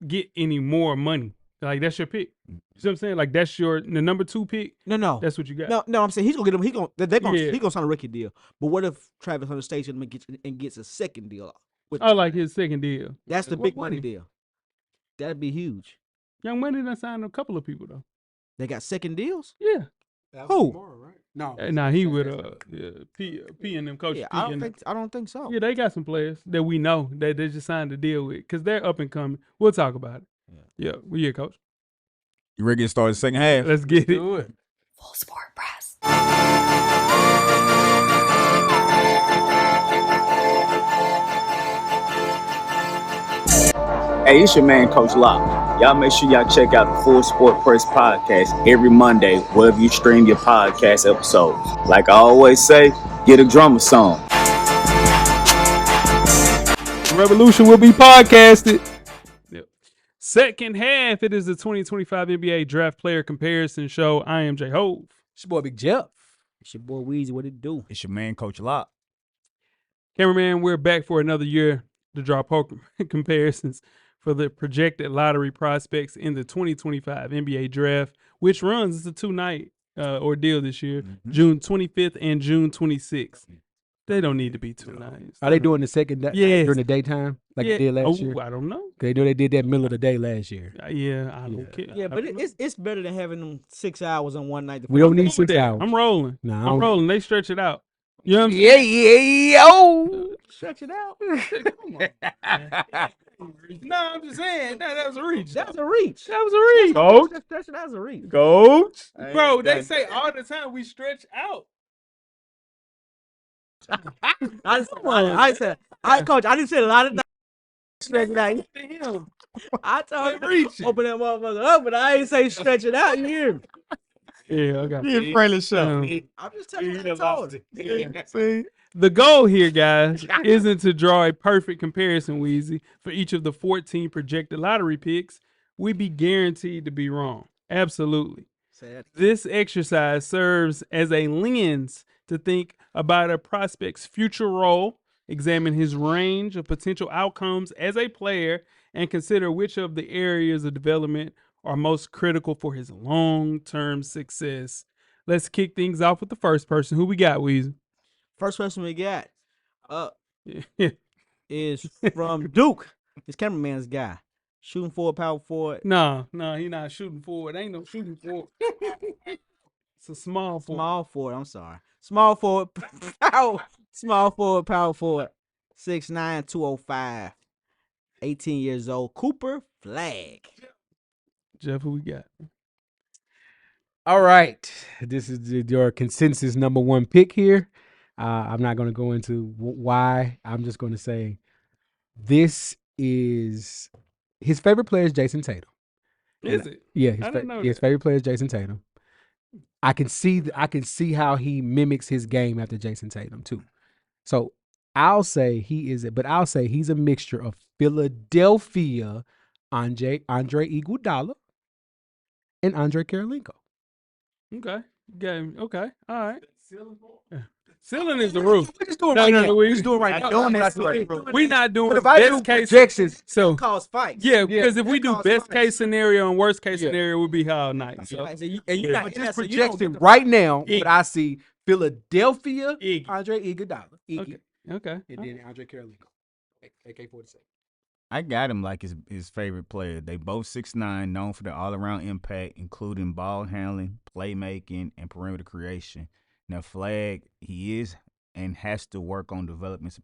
A: get any more money. Like that's your pick. You see what I'm saying? Like that's the number 2 pick.
C: No.
A: That's what you got.
C: No. I'm saying he's gonna get him. He's gonna sign a rookie deal. But what if Travis Hunter stays and gets a second deal?
A: Like his second deal.
C: That's the big money deal. That'd be huge.
A: Young Money done signed a couple of people though.
C: They got second deals.
A: Yeah.
C: Who?
D: No.
A: Nah, he would P and them coach.
C: Yeah,
A: P and them.
C: I don't think so.
A: Yeah, they got some players that we know that they just signed a deal with because they're up and coming. We'll talk about it. Yeah, we here, coach.
B: You ready to get started second half?
A: Let's get it.
D: Do it.
E: Full Sport Press.
G: Hey, it's your man, Coach Locke. Y'all make sure y'all check out the Full Sport Press podcast every Monday, wherever you stream your podcast episodes. Like I always say, get a drummer song.
A: Revolution will be podcasted. Yep. Second half, it is the 2025 NBA Draft Player Comparison Show. I am J Hove.
D: It's your boy Big Jeff.
C: It's your boy Weezy. What it do?
B: It's your man, Coach Locke.
A: Cameraman, we're back for another year to draw poker comparisons for the projected lottery prospects in the 2025 NBA Draft, which runs, it's a 2-night ordeal this year, June 25th and June 26th. They don't need to be 2 nights.
D: Are they doing the second
A: Yes.
D: during the daytime like they did last year?
A: I don't know.
D: They know they did that middle of the day last year.
A: Yeah, I don't care.
C: Yeah, but it's better than having them 6 hours on one night.
D: We don't need 6 hours.
A: I'm rolling.
D: Nah,
A: I'm rolling. They stretch it out. You know what I'm
D: yo.
C: Stretch it out.
A: No, I'm just saying. That was a reach.
C: That's a reach.
A: That was a reach.
C: Coach. Stretch it out as a reach.
A: Coach. Bro, they say all the time we stretch out.
C: Coach, I didn't say a lot of things. Stretch it out.
A: Damn.
C: I told you,
A: Reaching.
C: open that motherfucker up, but I ain't say stretch it out. You hear me?
A: Yeah, okay.
B: You're friendly show.
C: I'm just telling you what I told you.
B: See?
A: The goal here, guys, isn't to draw a perfect comparison, Weezy, for each of the 14 projected lottery picks. We'd be guaranteed to be wrong. Absolutely. This exercise serves as a lens to think about a prospect's future role, examine his range of potential outcomes as a player, and consider which of the areas of development are most critical for his long-term success. Let's kick things off with the first person. Who we got, Weezy?
C: First person we got
A: Yeah.
C: is from Duke. This cameraman's guy. Shooting forward, power forward.
A: No, he not shooting forward. Ain't no shooting forward. It's a small forward.
C: Small forward, I'm sorry. Small forward, small forward, power forward. 6'9", 205. 18 years old. Cooper Flag.
A: Jeff, who we got?
D: All right. This is your consensus number one pick here. I'm not going to go into why. I'm just going to say this is his favorite player is Jason Tatum.
A: Is it?
D: Yeah,
A: I didn't know
D: his
A: that.
D: favorite player is Jason Tatum. I can see how he mimics his game after Jason Tatum too. So I'll say he's a mixture of Philadelphia Andre Iguodala and Andre Karolinko.
A: Okay. Game. Okay. All right. Ceiling is the roof.
D: We're just doing
A: No,
D: right
A: no,
D: now.
A: we-
D: We're just doing right now.
A: We're not doing
D: But if I
A: best
D: do
A: case.
D: projections,
A: So
C: Cause fights.
A: yeah, because if we
C: that
A: do
C: cause
A: best
C: fights.
A: case scenario and worst case
D: Yeah.
A: scenario, we'll be all night. So
C: And you
A: Yeah.
C: not
D: just
C: so you don't
D: projecting
C: get the-
D: right now,
A: Iggy.
D: but I see Philadelphia
A: Iggy.
D: Andre Iguodala,
A: Okay. Okay.
D: and then Andre Karolinko, AK-47.
B: I got him like his favorite player. They both 6'9", known for their all-around impact, including ball handling, playmaking, and perimeter creation. Now, Flag, he is and has to work on developing his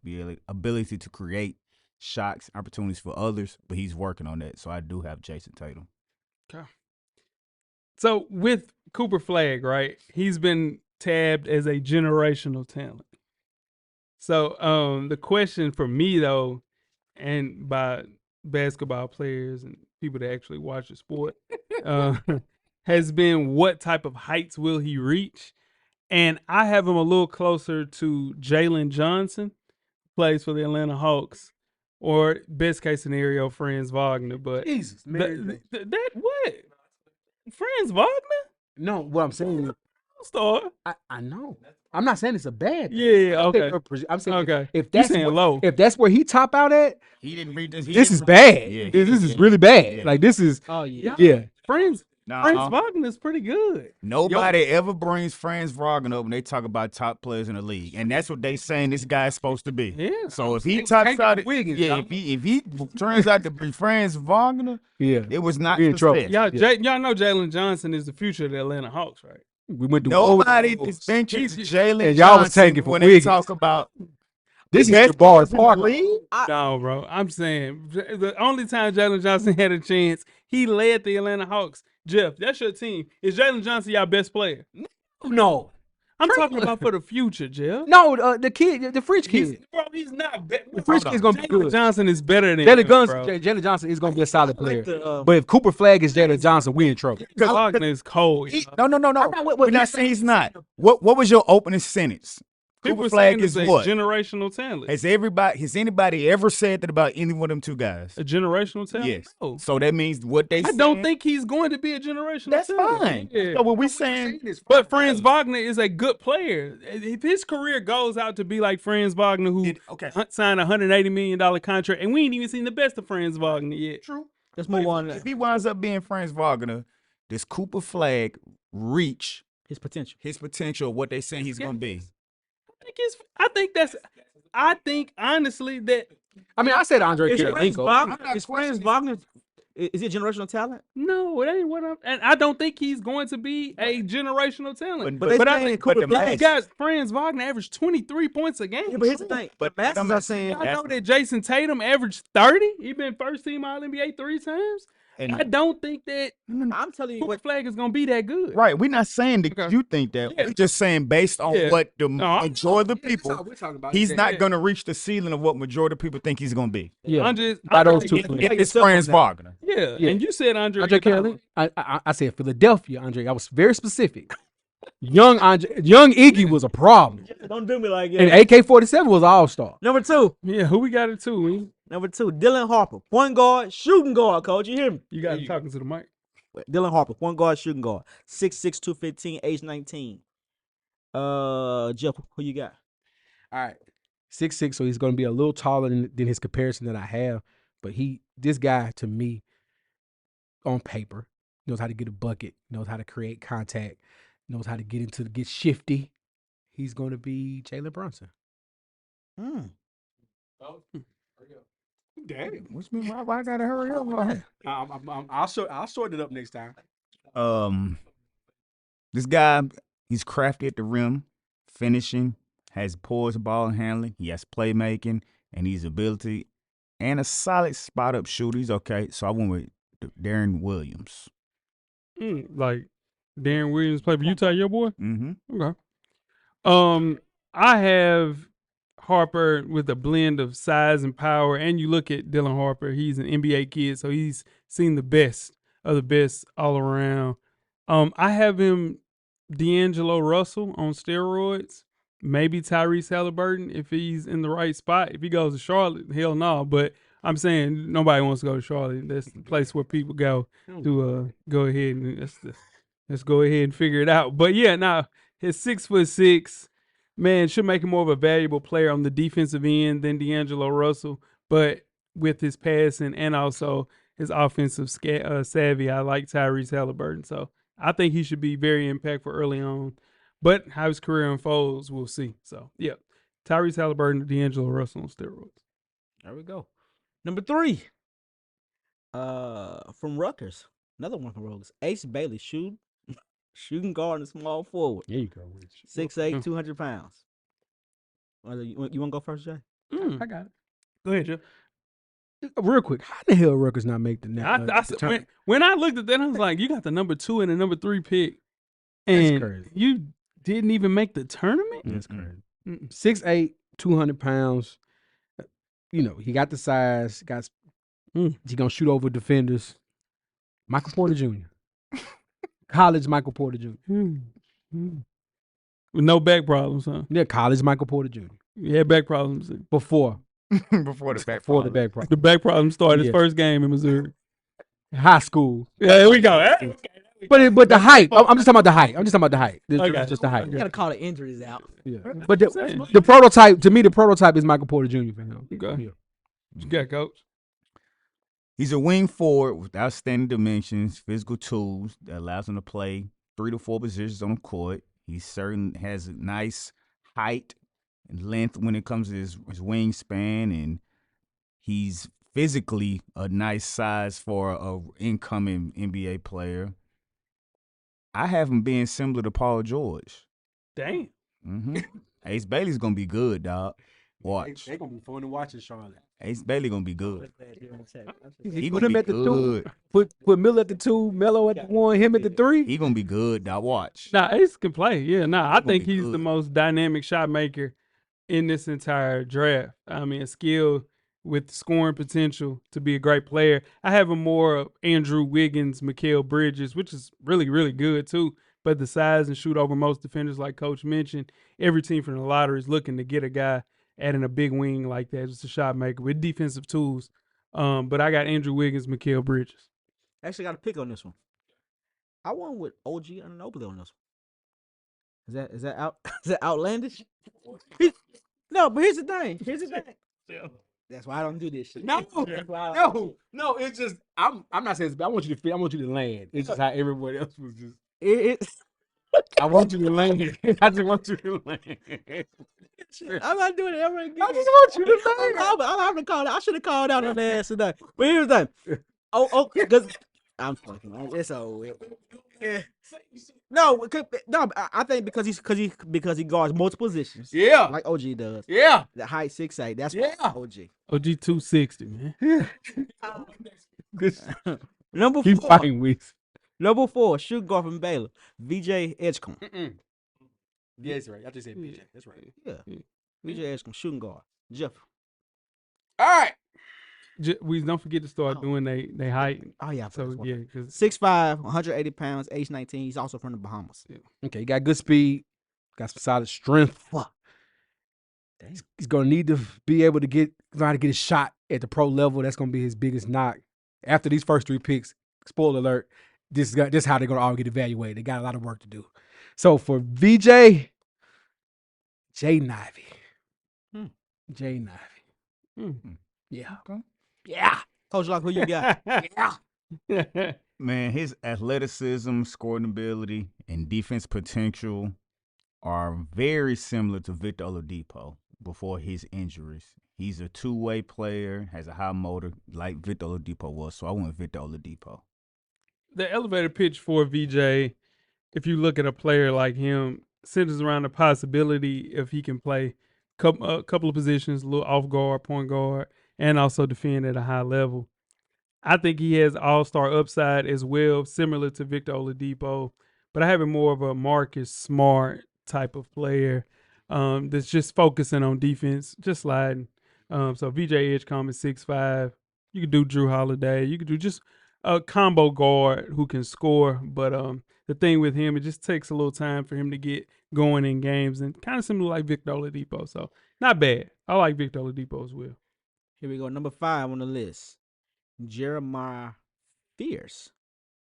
B: ability to create shots, opportunities for others, but he's working on that. So I do have Jason Tatum.
A: So with Cooper Flag, right? He's been tabbed as a generational talent. So the question for me though, and by basketball players and people that actually watch the sport, has been what type of heights will he reach? And I have him a little closer to Jalen Johnson, plays for the Atlanta Hawks, or best case scenario, Franz Wagner. But
D: Jesus, man.
A: that what? Franz Wagner?
D: No, what I'm saying is,
A: Star.
D: I know. I'm not saying it's a bad thing.
A: Yeah, okay.
D: I'm saying
A: Okay.
D: if
A: You
D: that's
A: saying
D: where,
A: low.
D: if that's where he top out at,
B: He didn't read this.
D: this is bad.
B: Yeah,
D: This is really bad.
B: Yeah.
D: Like this is
C: Oh yeah.
D: yeah.
A: Franz
B: Nah,
A: Wagner is pretty good.
B: nobody ever brings Franz Wagner up when they talk about top players in the league, and that's what they saying this guy's supposed to be.
A: Yeah.
B: So if he tops out,
D: Wiggins,
B: yeah,
D: dog.
B: if he turns out to be Franz Wagner,
D: Yeah.
B: it was not
D: We in trouble.
B: success.
A: Y'all know Jalen Johnson is the future of the Atlanta Hawks, right?
D: We went through
B: Nobody
D: overload.
B: is benching Jalen
D: And y'all was
B: Johnson
D: taking for
B: when they
D: Wiggins.
B: talk about
D: This is
B: best
D: Jabbar's
B: players in the
D: part.
B: league.
A: No, bro. I'm saying the only time Jalen Johnson had a chance, he led the Atlanta Hawks. Jeff, that's your team. Is Jalen Johnson your best player?
D: No.
A: I'm talking about for the future, Jeff.
D: No, the kid, the French kid.
A: He's not better.
D: The French kid's gonna be good.
A: Johnson is better than
D: Jalen Johnson is gonna be a solid player. But if Cooper Flag is Jalen Johnson, we in trouble.
A: Wagner is cold.
B: No. We're not saying he's not. What was your opening sentence? Cooper Flag is
A: a
B: what?
A: generational talent.
B: Has anybody ever said that about any one of them two guys?
A: A generational talent?
B: Yes.
A: No.
B: So that means what they
A: I don't think he's going to be a generational
B: that's
A: talent.
B: fine.
A: Yeah.
B: So what we saying?
A: But Franz Wagner is a good player. If his career goes out to be like Franz Wagner, who signed a $180 million contract, and we ain't even seen the best of Franz Wagner yet.
B: True.
C: Let's move on.
B: If he winds up being Franz Wagner, does Cooper Flag reach
C: His potential.
B: his potential of what they saying he's going to be?
A: I think honestly that
D: I mean, I said Andre
C: Is Franz
D: Kirilenko.
C: Wagner, is he a generational talent?
A: no, it ain't what I'm. And I don't think he's going to be a generational talent.
C: But they
A: I
C: saying
A: think
C: Cooper
A: the
C: Flag.
A: guys, Franz Wagner averaged 23 points a game.
C: Yeah, but here's the thing. But Masters are saying
A: I know that Jason Tatum averaged 30. He been first team All NBA 3 times.
B: And
A: I don't think that
C: I'm telling you
A: Cooper
C: what.
A: Flag is going to be that good.
B: right, we're not saying that
A: Okay.
B: you think that.
A: Yeah.
B: We're just saying based on
A: Yeah.
B: what the
A: No,
B: majority of the people,
D: we're talking about.
B: he's not going to reach the ceiling of what majority of people think he's going to be.
D: Yeah,
A: I'm just
D: by those
A: I'm-
D: two
C: Yeah,
D: players.
B: It's Franz Wagner.
A: Yeah.
D: Yeah.
A: And you said Andre
D: Kirilenko. I said Philadelphia, Andre. I was very specific. Young Iggy was a problem,
C: Don't do me like
D: and
C: that.
D: AK-47 was all star.
C: Number 2.
A: Yeah, who we got it to? Man?
C: Number 2. Dylan Harper. Point guard, shooting guard, coach. You hear me?
A: You got talking to the mic.
C: Dylan Harper. Point guard, shooting guard. 6'6", 215, age 19. Jeff, who you got?
D: All right, 6'6", so he's going to be a little taller than his comparison that I have. But this guy to me, on paper, knows how to get a bucket, knows how to create contact, knows how to get shifty. He's going to be Jalen Brunson.
B: Damn, what's mean? Why I gotta hurry up?
D: I'll sort it up next time.
B: This guy, he's crafty at the rim, finishing, has poised ball handling, he has playmaking, and he's ability, and a solid spot up shooter. He's okay. So I went with Darren Williams.
A: Like Darren Williams play for Utah, your boy?
B: Mm-hmm.
A: Okay. I have Harper with a blend of size and power, and you look at Dylan Harper, he's an NBA kid, so he's seen the best of the best all around. I have him D'Angelo Russell on steroids, maybe Tyrese Halliburton if he's in the right spot. If he goes to Charlotte, hell no. But I'm saying nobody wants to go to Charlotte. That's the place where people go to go ahead and let's go ahead and figure it out. But yeah, now his 6'6", man, should make him more of a valuable player on the defensive end than D'Angelo Russell. But with his passing and also his offensive savvy, I like Tyrese Halliburton. So I think he should be very impactful early on. But how his career unfolds, we'll see. So, yeah, Tyrese Halliburton, D'Angelo Russell on steroids.
C: There we go. Number 3. From Rutgers. Another one from Rutgers. Ace Bailey, shooting guard and small forward.
D: There you go.
C: 6'8", 200 pounds. You want to go first, Jay?
A: I got it. Go ahead, Jeff.
D: Real quick, how the hell Rutgers not make the
A: When I looked at that, I was like, you got the number 2 and the number 3 pick,
D: That's
A: and
D: crazy.
A: you didn't even make the tournament?
D: That's crazy. 6'8", 200 pounds. You know, he got the size. He gonna shoot over defenders. Michael Porter Jr. College Michael Porter Jr.
A: With no back problems, huh?
D: Yeah, college Michael Porter Jr.
A: He had back problems.
D: Before
B: Before the back.
D: the back problem.
A: The back problems started his
D: Yeah.
A: first game in Missouri.
D: High school.
A: Yeah, here we go.
D: But the height. I'm just talking about the height.
A: Okay.
D: Just the height.
C: You got to call the injuries out.
D: Yeah. But the prototype, to me, the prototype is Michael Porter Jr. for him.
A: Okay.
D: Yeah.
A: What you got, Coach?
B: He's a wing forward with outstanding dimensions, physical tools that allows him to play 3 to 4 positions on the court. He certainly has a nice height and length when it comes to his wingspan, and he's physically a nice size for a incoming NBA player. I have him being similar to Paul George.
A: Damn.
B: Mm-hmm. Ace Bailey's gonna be good, dog. Watch.
D: They're gonna be fun to watch in Charlotte.
B: Ace Bailey gonna be good. He
D: Put
B: gonna
D: him
B: be
D: at the
B: good.
D: 2. Put Miller at the 2, Melo at the 1, him at the 3.
B: He gonna be good, dog. Watch.
A: Nah, Ace can play. Yeah, nah. I
B: gonna
A: think
B: be
A: he's the
B: good.
A: most dynamic shot maker in this entire draft. I mean, a skill with scoring potential to be a great player. I have him more of Andrew Wiggins, Mikal Bridges, which is really, really good too. But the size and shoot over most defenders, like Coach mentioned, every team from the lottery is looking to get a guy adding a big wing like that, just a shot maker with defensive tools. But I got Andrew Wiggins, Mikal Bridges.
C: Actually, got a pick on this one. I won with OG Anunoby on this one. Is that out? Is that outlandish? No, but here's the thing. That's why I don't do this shit.
D: No,
C: That's why I don't
D: no. It's just I'm not saying this, but I want you to land. It's just how everybody else was just.
C: It,
D: I want you to land. I just want you to land.
C: I'm not doing it ever again.
D: I just want you to land.
C: I'm having to call. I should have called out on the ass today. But here's the thing. Oh, because I'm fucking. It's over. Yeah. No, I think because he guards multiple positions.
D: Yeah.
C: Like OG does.
D: Yeah.
C: The height 6'8". That's
D: Yeah.
C: OG.
A: OG 260, man.
C: Number
D: Keep
C: 4.
D: fighting with.
C: Number 4, shoot guard from Baylor, VJ Edgecombe.
D: Yeah, that's right. I just said PJ. That's right.
C: Yeah. VJ Edgecombe, shooting guard. Jeff.
D: All right.
A: We don't forget to start doing they height.
C: Oh yeah.
A: So yeah, because
C: 6'5", 180 pounds, age 19. He's also from the Bahamas.
D: Okay, you got good speed, got some solid strength. He's gonna need to be able to know how to get a shot at the pro level. That's gonna be his biggest knock. After these first 3 picks, spoiler alert, this is how they're gonna all get evaluated. They got a lot of work to do. So for VJ, Jaden Ivey. Jaden Ivey. Yeah.
B: Okay.
D: Yeah.
C: Coach Lock, who you got?
D: Yeah.
B: Man, his athleticism, scoring ability, and defense potential are very similar to Victor Oladipo before his injuries. He's a two-way player, has a high motor like Victor Oladipo was, so I went Victor Oladipo.
A: The elevator pitch for VJ, if you look at a player like him, centers around the possibility if he can play a couple of positions, a little off guard, point guard, and also defend at a high level. I think he has all-star upside as well, similar to Victor Oladipo, but I have him more of a Marcus Smart type of player that's just focusing on defense, just sliding. So VJ Edgecombe is 6'5". You could do Drew Holiday. You could do just a combo guard who can score. But the thing with him, it just takes a little time for him to get going in games, and kind of similar like Victor Oladipo. So not bad. I like Victor Oladipo as well.
C: Here we go. Number 5 on the list. Jeremiah Fierce,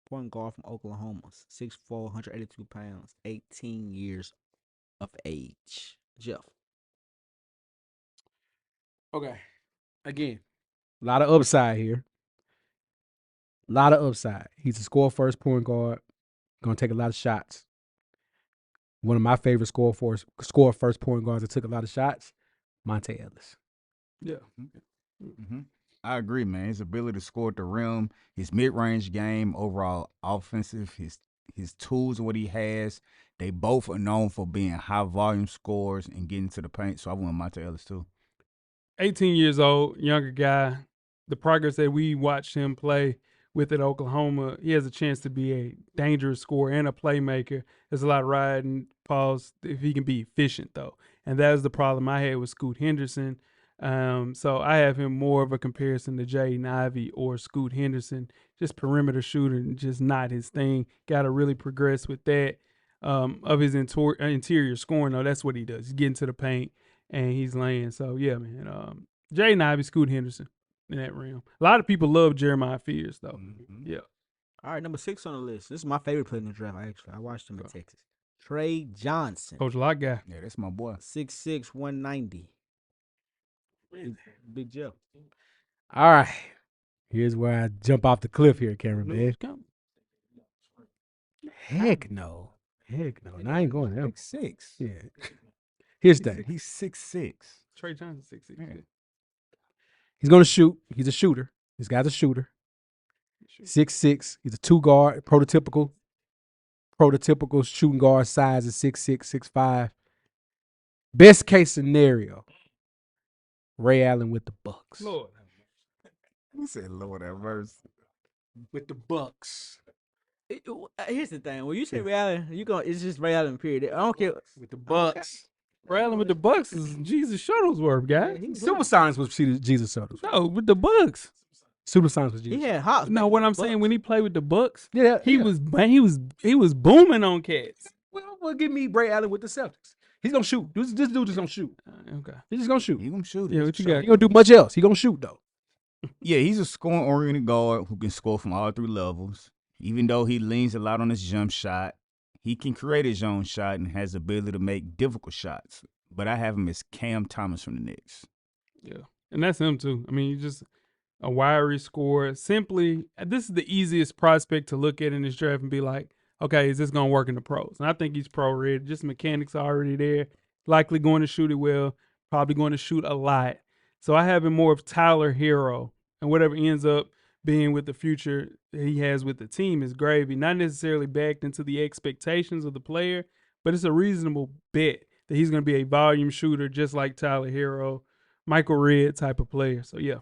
C: point guard from Oklahoma, 6'4", 182 pounds, 18 years of age. Jeff.
D: Okay. Again, a lot of upside here. A lot of upside. He's a score-first point guard. Going to take a lot of shots. One of my favorite score-first point guards that took a lot of shots, Monte Ellis.
A: Yeah.
B: Mm-hmm. I agree, man. His ability to score at the rim, his mid-range game, overall offensive, his tools, what he has, they both are known for being high-volume scorers and getting to the paint, so I went Monte Ellis too.
A: 18 years old, younger guy. The progress that we watched him play with at Oklahoma, he has a chance to be a dangerous scorer and a playmaker. There's a lot of riding, pause, if he can be efficient, though. And that was the problem I had with Scoot Henderson. So I have him more of a comparison to Jaden Ivey or Scoot Henderson, just perimeter shooter, just not his thing. Got to really progress with that. Of his interior scoring, though, that's what he does. He's getting to the paint and he's laying. So, yeah, man. Jaden Ivey, Scoot Henderson in that realm. A lot of people love Jeremiah Fierce, though.
B: Mm-hmm.
A: Yeah.
C: All right, number 6 on the list. This is my favorite player in the draft, actually. I watched him in Texas. Trey Johnson.
A: Coach Lock guy.
B: Yeah, that's my boy.
C: 6'6", 190. Big Jeff.
D: All right. Here's where I jump off the cliff here, Cameron, man. Heck no. Heck no. I ain't going there.
B: 6'6".
D: Yeah. Here's the thing.
B: He's 6'6".
A: Trey Johnson, 6'6".
B: Yeah.
D: He's going to shoot. He's a shooter. This guy's a shooter. 6'6". He's a 2 guard, prototypical prototypical shooting guard size is 6'6", 6'5". Best case scenario, Ray Allen with the Bucks.
A: Lord.
B: He said, "Lord have mercy."
D: With the Bucks.
C: Here's the thing. When you say Ray Allen, it's just Ray Allen, period. I don't care.
D: With the Bucks.
A: Rallying with the Bucks is Jesus Shuttlesworth, guy.
D: Supersonics was Jesus Shuttles.
A: No, with the Bucks.
D: Supersonics was Jesus.
C: He had Hawks.
A: No, what I'm saying, when he played with the Bucks,
D: Yeah,
A: he was booming on cats.
D: Well, give me Ray Allen with the Celtics. He's gonna shoot. This dude just gonna shoot.
A: Okay.
D: He's just gonna shoot.
B: He gonna shoot it.
A: Yeah, what you
D: He
A: got?
D: gonna do much else. He gonna shoot though.
B: Yeah, he's a scoring-oriented guard who can score from all three levels. Even though he leans a lot on his jump shot, he can create his own shot and has the ability to make difficult shots. But I have him as Cam Thomas from the Knicks.
A: Yeah, and that's him too. I mean, he's just a wiry scorer. Simply, this is the easiest prospect to look at in this draft and be like, okay, is this going to work in the pros? And I think he's pro ready. Just mechanics are already there. Likely going to shoot it well. Probably going to shoot a lot. So I have him more of Tyler Hero, and whatever ends up being with the future he has with the team is gravy. Not necessarily backed into the expectations of the player, but it's a reasonable bet that he's going to be a volume shooter just like Tyler Hero, Michael Redd type of player. So, yeah,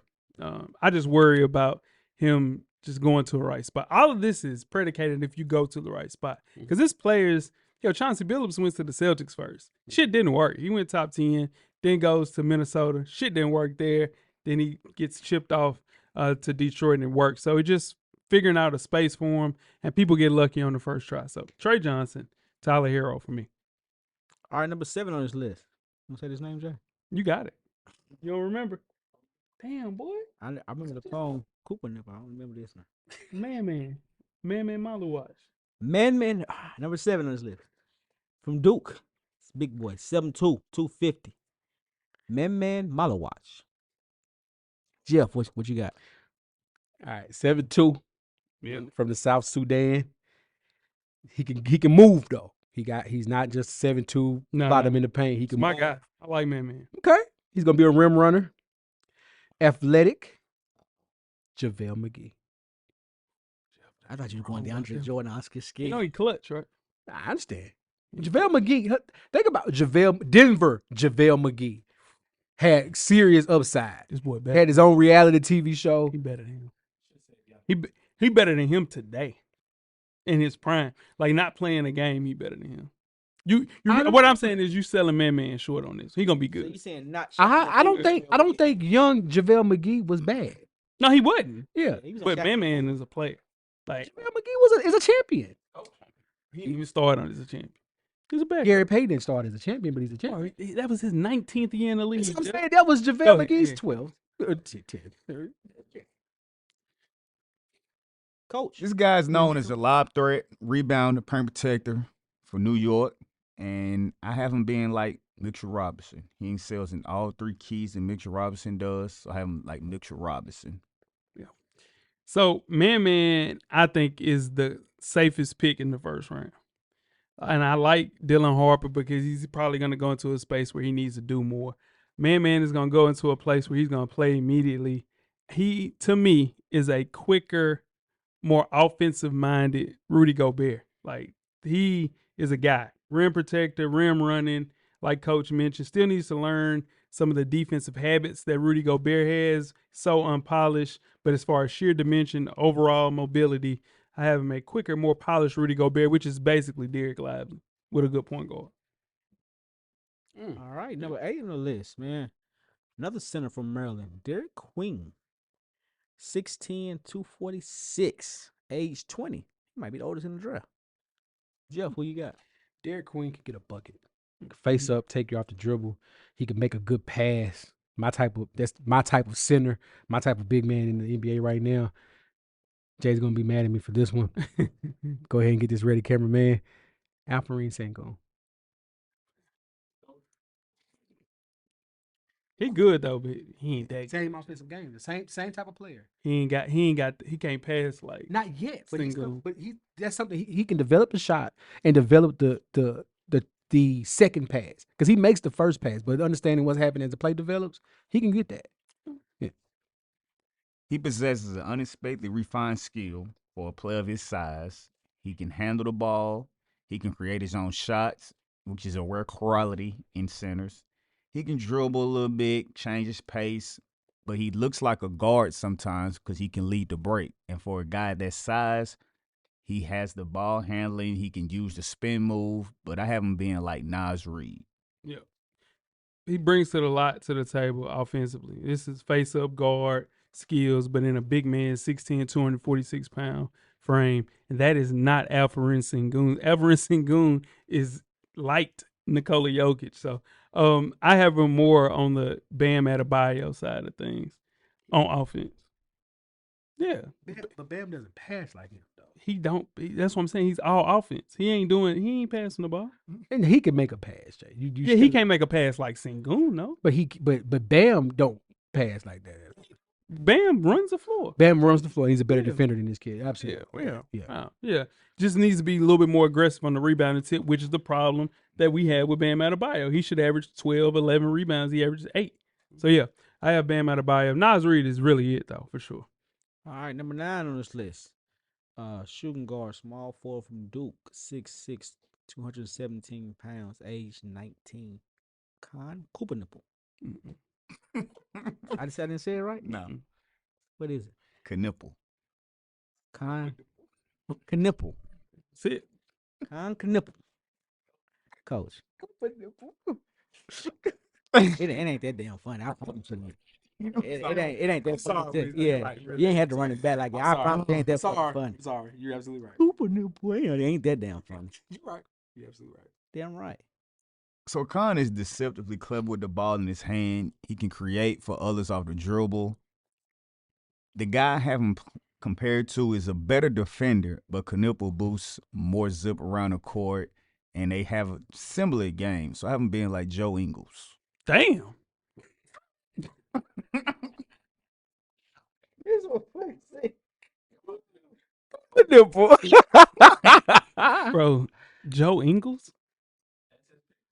A: I just worry about him just going to the right spot. All of this is predicated if you go to the right spot. Because this player's, Chauncey Billups went to the Celtics first. Shit didn't work. He went top 10, then goes to Minnesota. Shit didn't work there. Then he gets chipped off to Detroit and it works. So, it's just figuring out a space for him, and people get lucky on the first try. So, Trey Johnson, Tyler Hero for me.
C: All right, number 7 on this list. You want to say his name, Jay?
A: You got it. You don't remember? Damn, boy.
C: I remember the phone Cooper nip. I don't remember this now.
A: Man, Maluwatch.
C: Man, number 7 on this list. From Duke. It's big boy. 7'2", 250. Man, Malawatch. Jeff, what you got?
D: All right, 7'2".
A: Yeah.
D: From the South Sudan. He can move though. He's not just 7'2", bottom in the paint. He can
A: My
D: move.
A: guy. I like Man.
D: Okay. He's gonna be a rim runner. Athletic. JaVale McGee.
C: I thought you were going DeAndre Jordan, Oscar Skate.
A: You know he clutch, right?
D: I understand. JaVale McGee. Think about Denver. JaVale McGee had serious upside.
A: This boy better.
D: Had his own reality TV show.
A: He better than him. He better than him today. In his prime. Like not playing a game, he better than him. What I'm saying is you selling Man short on this. He gonna be
C: So you
A: good.
C: saying not?
D: I don't think young JaVale McGee was bad.
A: No, he wasn't.
D: Yeah.
C: He was on
A: But
C: Shaq.
A: Man is a player. Like
D: JaVale McGee is a champion.
A: he didn't even start on as a champion. He was a bad.
D: Gary Payton didn't start as a champion, but he's a
A: Oh,
D: champion.
A: that was his 19th year in the league.
D: I'm saying that was
A: Go
D: JaVale
A: ahead,
D: McGee's
A: yeah.
D: 12. 10.
C: Coach.
B: This guy's known as a lob threat, rebounder, paint protector for New York. And I have him being like Mitchell Robinson. He excels in all three keys that Mitchell Robinson does. So I have him like Mitchell Robinson.
A: So Man, I think is the safest pick in the first round. And I like Dylan Harper because he's probably going to go into a space where he needs to do more. Man is going to go into a place where he's going to play immediately. He, to me, is a quicker, more offensive-minded Rudy Gobert. Like, he is a guy. Rim protector, rim running, like Coach mentioned. Still needs to learn some of the defensive habits that Rudy Gobert has. So unpolished. But as far as sheer dimension, overall mobility, I have him a quicker, more polished Rudy Gobert, which is basically Derek Lively with a good point guard.
C: All right, number 8 on the list, man. Another center from Maryland, Derek Queen. 6'10", 246, age 20. He might be the oldest in the draft. Jeff, who you got?
D: Derek Queen could get a bucket. He could face up, take you off the dribble. He could make a good pass. That's my type of center, my type of big man in the NBA right now. Jay's gonna be mad at me for this one. Go ahead and get this ready, cameraman. Alpharine Sengun.
A: He good though, but he ain't that good.
D: Same offensive game, the same type of player.
A: He can't pass like
D: Not yet, but
A: Sengun.
D: that's something he can develop the shot and develop the second pass because he makes the first pass, but understanding what's happening as the play develops, he can get that.
B: He possesses an unexpectedly refined skill for a player of his size. He can handle the ball. He can create his own shots, which is a rare quality in centers. He can dribble a little bit, change his pace, but he looks like a guard sometimes because he can lead the break. And for a guy that size, he has the ball handling. He can use the spin move, but I have him being like Nas Reed.
A: Yeah. He brings a lot to the table offensively. This is face-up guard skills, but in a big man, 6'10", 246-pound frame. And that is not Alperen Sengun. Alperen Sengun is like Nikola Jokic. So I have him more on the Bam Adebayo side of things on offense. Yeah.
D: But Bam doesn't pass like him, though.
A: That's what I'm saying. He's all offense. He ain't passing the ball.
D: And he can make a pass, Jay.
A: He can't make a pass like Sengun, no.
D: But Bam don't pass like that.
A: Bam runs the floor.
D: Bam runs the floor. He's a better defender than this kid. Absolutely.
A: Yeah. Just needs to be a little bit more aggressive on the rebounding tip, which is the problem that we had with Bam Adebayo. He should average 12, 11 rebounds. He averages 8. So, yeah, I have Bam Adebayo. Nas Reed is really it, though, for sure.
C: All right, number 9 on this list. Shooting guard, small forward from Duke, 6'6", 217 pounds, age 19. Con Cooper. I didn't say it right?
B: No.
C: What is it?
B: Knipple.
C: Knipple.
A: That's it.
C: Knipple. Coach. It ain't that damn funny. I promise you. It ain't that funny. Yeah, you ain't had to run it back like that. I promise it ain't that funny.
D: Sorry, you're absolutely right.
C: Cooper Nipple. It ain't that damn funny.
D: You're right. You're absolutely right.
C: Damn right.
B: So Khan is deceptively clever with the ball in his hand. He can create for others off the dribble. The guy I have him compared to is a better defender, but Knipple boosts more zip around the court, and they have a similar game. So I have him being like Joe Ingles.
A: Damn.
C: This what I say.
A: Bro, Joe Ingles?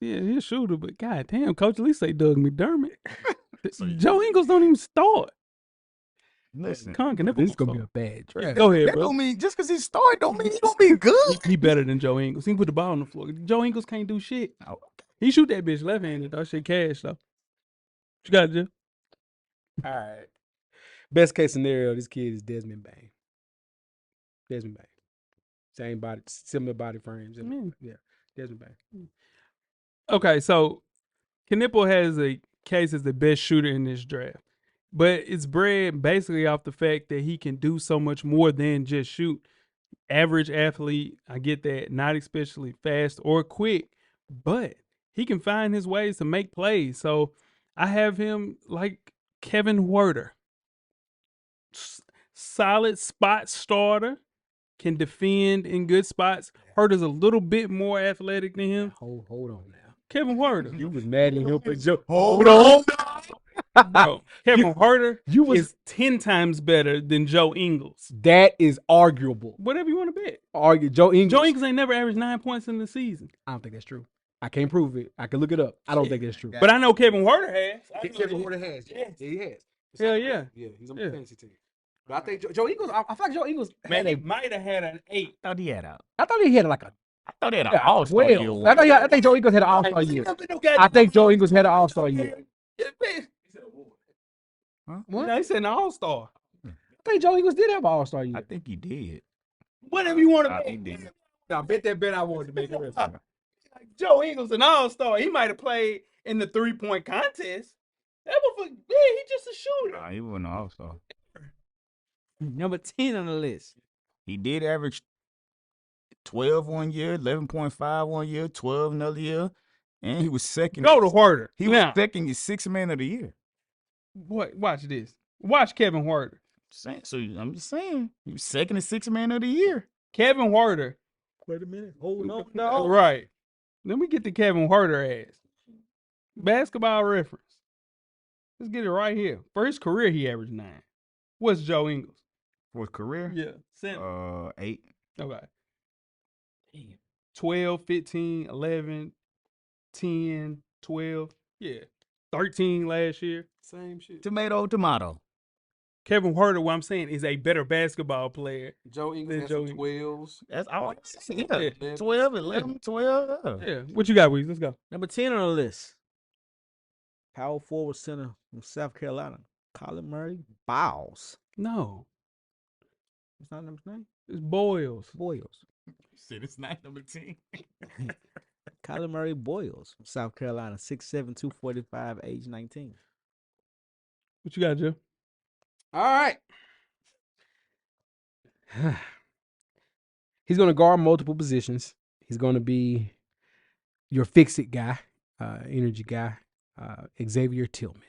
A: Yeah, he's a shooter, but god damn, Coach, at least say Doug McDermott. Joe Ingles don't even start.
B: Listen,
D: This is going to be a bad draft.
A: Go ahead,
B: that
A: bro.
B: don't mean just because he started don't mean he gonna be good.
A: He better than Joe Ingles. He can put the ball on the floor. Joe Ingles can't do shit.
B: Oh.
A: He shoot that bitch left-handed, though. Shit cash, though. What you got to do?
D: All right. Best case scenario, this kid is Desmond Bain. Desmond Bain. Same body, similar body frames. Yeah, Desmond Bain.
A: Okay, so Knipple has a case as the best shooter in this draft. But it's bred basically off the fact that he can do so much more than just shoot. Average athlete, I get that, not especially fast or quick, but he can find his ways to make plays. So I have him like Kevin Huerter. Solid spot starter, can defend in good spots. Huerter's a little bit more athletic than him.
D: Hold on now.
A: Kevin Huerter.
D: You was mad at him for Joe.
B: Hold on.
A: Bro, Kevin Huerter
D: was
A: 10 times better than Joe Ingles.
D: That is arguable.
A: Whatever you want to bet.
D: Joe Ingles.
A: Joe Ingles ain't never averaged 9 points in the season.
D: I don't think that's true. I can't prove it. I can look it up. I don't think that's true.
A: But I know Kevin Huerter has.
D: Kevin Huerter has. Yeah, he has.
A: Hell yeah.
D: Yeah, he's on the fantasy team. But I think Joe Ingles. I feel like Joe Ingles.
A: Man, he might have had an 8.
B: I thought he had a.
D: I thought he had like a.
B: I thought he had an all-star year.
D: 12. I think Joe Ingles had an all-star year. I think Joe Ingles had an all-star year.
A: What? No, he said an all-star.
D: I think Joe Ingles did have an all-star year.
B: I think he did.
A: Whatever you want to bet.
B: He did.
D: I bet that bet I wanted to make it.
A: Joe Ingles an all-star. He might have played in the 3-point contest. That was he just a shooter.
B: Nah, he wasn't an all-star.
C: Number 10 on the list.
B: He did average 12 one year, 11.5 one year, 12 another year, and he was second.
A: Go to Huerter.
B: He was second your sixth man of the year.
A: What? Watch this. Watch Kevin Huerter.
B: So I'm just saying, he was second and sixth man of the year.
A: Kevin Huerter.
C: Wait a minute. Hold on. No.
A: Right. Let me get the Kevin Huerter ass. Basketball reference. Let's get it right here. For his career, he averaged 9. What's Joe Ingles?
B: For his career?
A: Yeah. 7.
B: 8.
A: Okay. 12, 15, 11, 10, 12. Yeah. 13 last year. Same shit.
B: Tomato.
A: Kevin Huerter, what I'm saying, is a better basketball player.
D: Joe Ingles
A: Joe
D: has 12s.
B: That's all.
A: Yeah.
B: 12, 11, 12.
A: Yeah. What you got, Weez? Let's go.
C: Number 10 on the list. Power forward center from South Carolina. Colin Murray Biles.
A: No.
C: It's not number 9?
A: It's Boyles.
C: Boyles.
B: Shit, it's not number 10.
C: Colin Murray Boyles from South Carolina. 6'7", 245, age 19.
A: What you got, Joe?
D: All right. He's going to guard multiple positions. He's going to be your fix-it guy, energy guy, Xavier Tillman.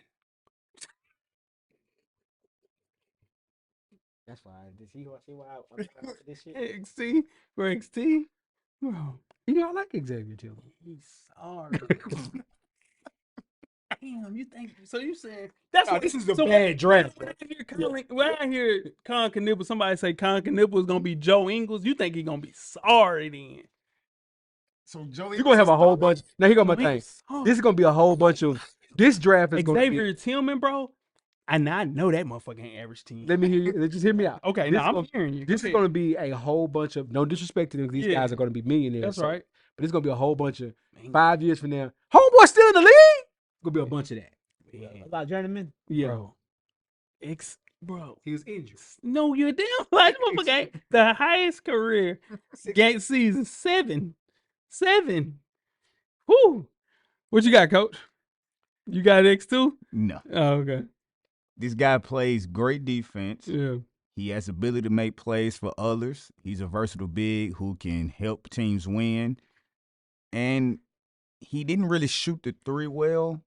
C: That's why. Did she why I this shit?
A: XT? For XT? Bro.
D: You know, I like Xavier Tillman.
A: He's sorry. Damn, you think so? You saying that's
D: Oh,
A: what
D: this is a
A: so
D: bad draft.
A: When I hear Con Knibble, somebody say Con Knibble is gonna be Joe Ingles, you think he gonna be sorry then?
B: So Joey,
D: You're going to have a whole bunch. Now, here go my thing.
A: Sorry.
D: This is going to be a whole bunch of. This draft is going to be.
A: Xavier Tillman, bro. And I know that motherfucker ain't average team.
D: Let me hear you. Just hear me out.
A: Okay,
D: This
A: now
D: is
A: I'm
D: gonna-
A: hearing you.
D: This is going to be a whole bunch of. No disrespect to them. These
A: Yeah.
D: guys are going to be millionaires.
A: That's
D: so-
A: right.
D: But it's going to be a whole bunch of 5 years from now. Homeboy still in the league? Going to be a bunch of that.
C: About journeyman?
D: Yeah.
A: Bro.
D: He was injured.
A: No, you're damn right. Motherfucker ain't the highest career game season. 7. Whoo. What you got, coach? You got X2?
B: No.
A: Oh, okay.
B: This guy plays great defense.
A: Yeah.
B: He has ability to make plays for others. He's a versatile big who can help teams win. And he didn't really shoot the three well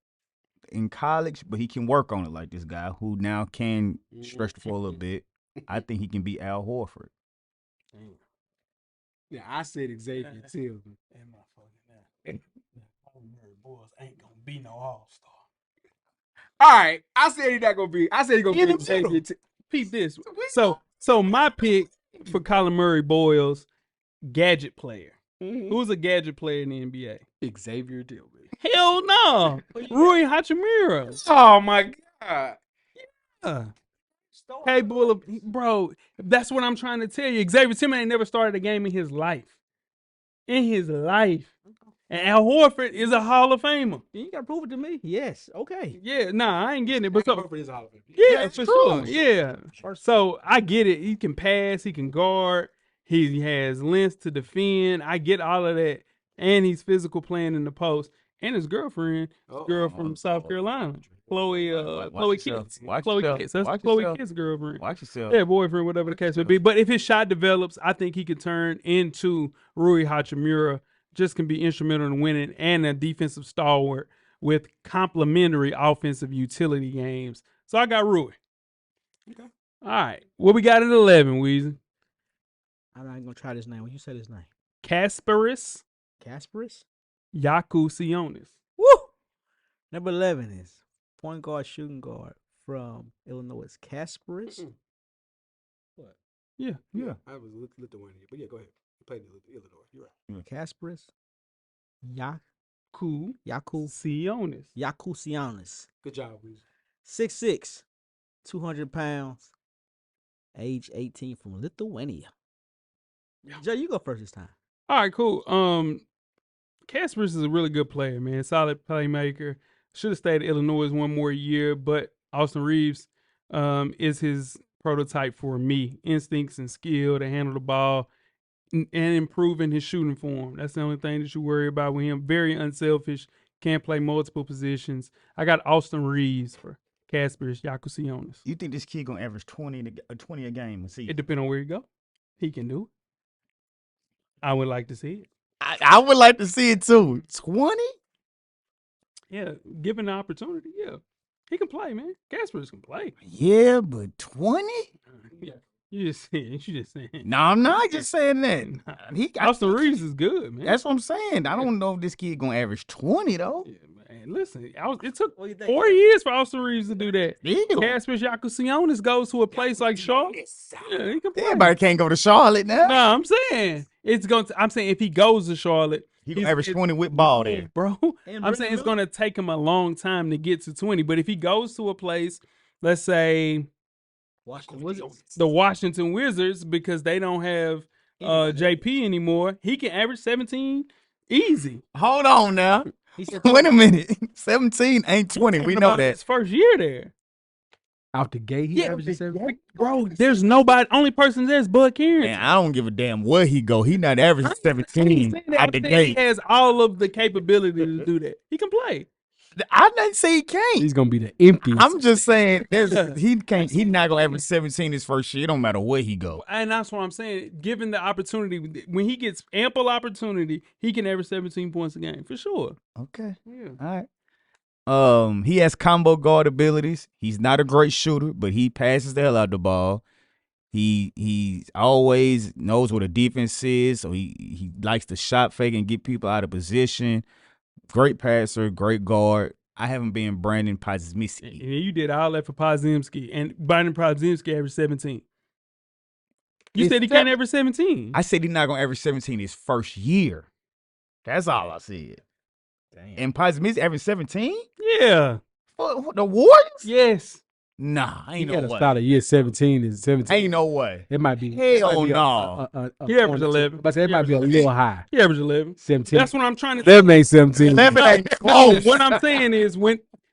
B: in college, but he can work on it like this guy who now can stretch the floor a little bit. I think he can be Al Horford.
D: Yeah, I said Xavier Tillman.
A: Boys ain't gonna be no all-star.
D: All right. I said he's not going to be. I said he's going
A: In
D: to
A: the
D: be Xavier
A: middle.
D: Tillman.
A: Peep this. So my pick for Colin Murray Boyles, gadget player. Who's a gadget player in the NBA?
D: Xavier Tillman.
A: Hell no. Rui Hachimura.
D: Oh, my God.
A: Capable of, bro, that's what I'm trying to tell you. Xavier Tillman ain't never started a game in his life. And Al Horford is a Hall of Famer.
C: You got to prove it to me. Yes. Okay.
A: Yeah, nah, I ain't getting it. But so,
D: Horford is all of it.
A: yeah, for sure. Yeah. So I get it. He can pass. He can guard. He has length to defend. I get all of that. And he's physical playing in the post. And his girlfriend, girl from South Carolina, Chloe Kitts. Chloe Kitts. That's Chloe Kitts' girlfriend.
B: Watch yourself.
A: Yeah, boyfriend, whatever the case may be. But if his shot develops, I think he can turn into Rui Hachimura. Just can be instrumental in winning and a defensive stalwart with complementary offensive utility games. So I got Rui.
C: Okay.
A: All right. What we got at 11, Weezy?
C: I'm not going to try this name. When you say this name?
A: Kasparis
C: Kasparis?
A: Yakusionis.
C: Woo! Number 11 is point guard, shooting guard from Illinois. Kasparis? What?
A: Yeah.
D: I was Lithuania, but yeah, go ahead. You played in Illinois. You're right.
C: Kasparis?
A: Sionis.
C: Yakusionis.
D: Good job, Weezy.
C: 6'6", 200 pounds, age 18 from Lithuania. Joe, you go first this time.
A: All right, cool. Kasparis is a really good player, man. Solid playmaker. Should have stayed at Illinois one more year, but Austin Reeves is his prototype for me. Instincts and skill to handle the ball and improving his shooting form. That's the only thing that you worry about with him. Very unselfish. Can play multiple positions. I got Austin Reeves for Kasparis Yakusionis.
B: You think this kid gonna average 20 a game a season?
A: It depends on where you go. He can do it. I would like to see it.
B: I would like to see it too. 20?
A: Yeah, given the opportunity, yeah. He can play, man. Kasparis can play.
B: Yeah, but 20?
A: Yeah. You just saying.
B: No, I'm not just saying that.
A: Austin Reeves is good, man.
B: That's what I'm saying. I don't know if this kid gonna average 20 though.
A: Yeah, man. Listen, it took
C: What do you think?
A: 4 years for Austin Reeves to do that.
B: Damn.
A: Kasparis Yakusionis goes to a place like Charlotte. Yeah, he can play.
B: Everybody can't go to Charlotte now.
A: No, I'm saying I'm saying if he goes to Charlotte,
B: He gonna average 20 with ball there.
A: bro.
C: And
A: I'm saying it's going to take him a long time to get to 20. But if he goes to a place, let's say the Washington Wizards because they don't have JP anymore. He can average 17 easy.
B: Hold on now. Wait a minute. 17 ain't 20. We know that.
A: His first year there.
D: Out the gate, he averages 7.
A: Bro, there's nobody. Only person there is Bud Carrington.
B: And I don't give a damn where he go. He not averaging 17 out the gate.
A: He has all of the capability to do that. He can play.
B: I didn't say he can't.
D: He's gonna be the emptiest.
B: I'm just saying he can't. He's not gonna average 17 his first year. It don't matter where he go.
A: And that's what I'm saying. Given the opportunity, when he gets ample opportunity, he can average 17 points a game for sure.
B: Okay.
A: Yeah.
B: All right. He has combo guard abilities. He's not a great shooter, but he passes the hell out the ball. He always knows what a defense is, so he likes to shot fake and get people out of position. Great passer, great guard. I haven't been Brandon Podziemski.
A: And you did all that for Podziemski, and Brandon Podziemski averaged 17. You said he can't average 17.
B: I said he's not gonna average 17 his first year. That's all I said.
C: Damn.
B: And Podziemski averaged 17?
A: Yeah.
B: For the Warriors?
A: Yes.
B: Nah, ain't
D: he
B: no
D: got to
B: way.
D: start a year 17 is 17.
B: Ain't no way.
D: It might be.
B: Hell no.
A: He averaged 11.
D: But it might be a little high.
A: He averaged 11.
D: 17.
A: That's what I'm trying to
D: 11 ain't 17.
B: 11 ain't
A: No,
B: close.
A: what I'm saying is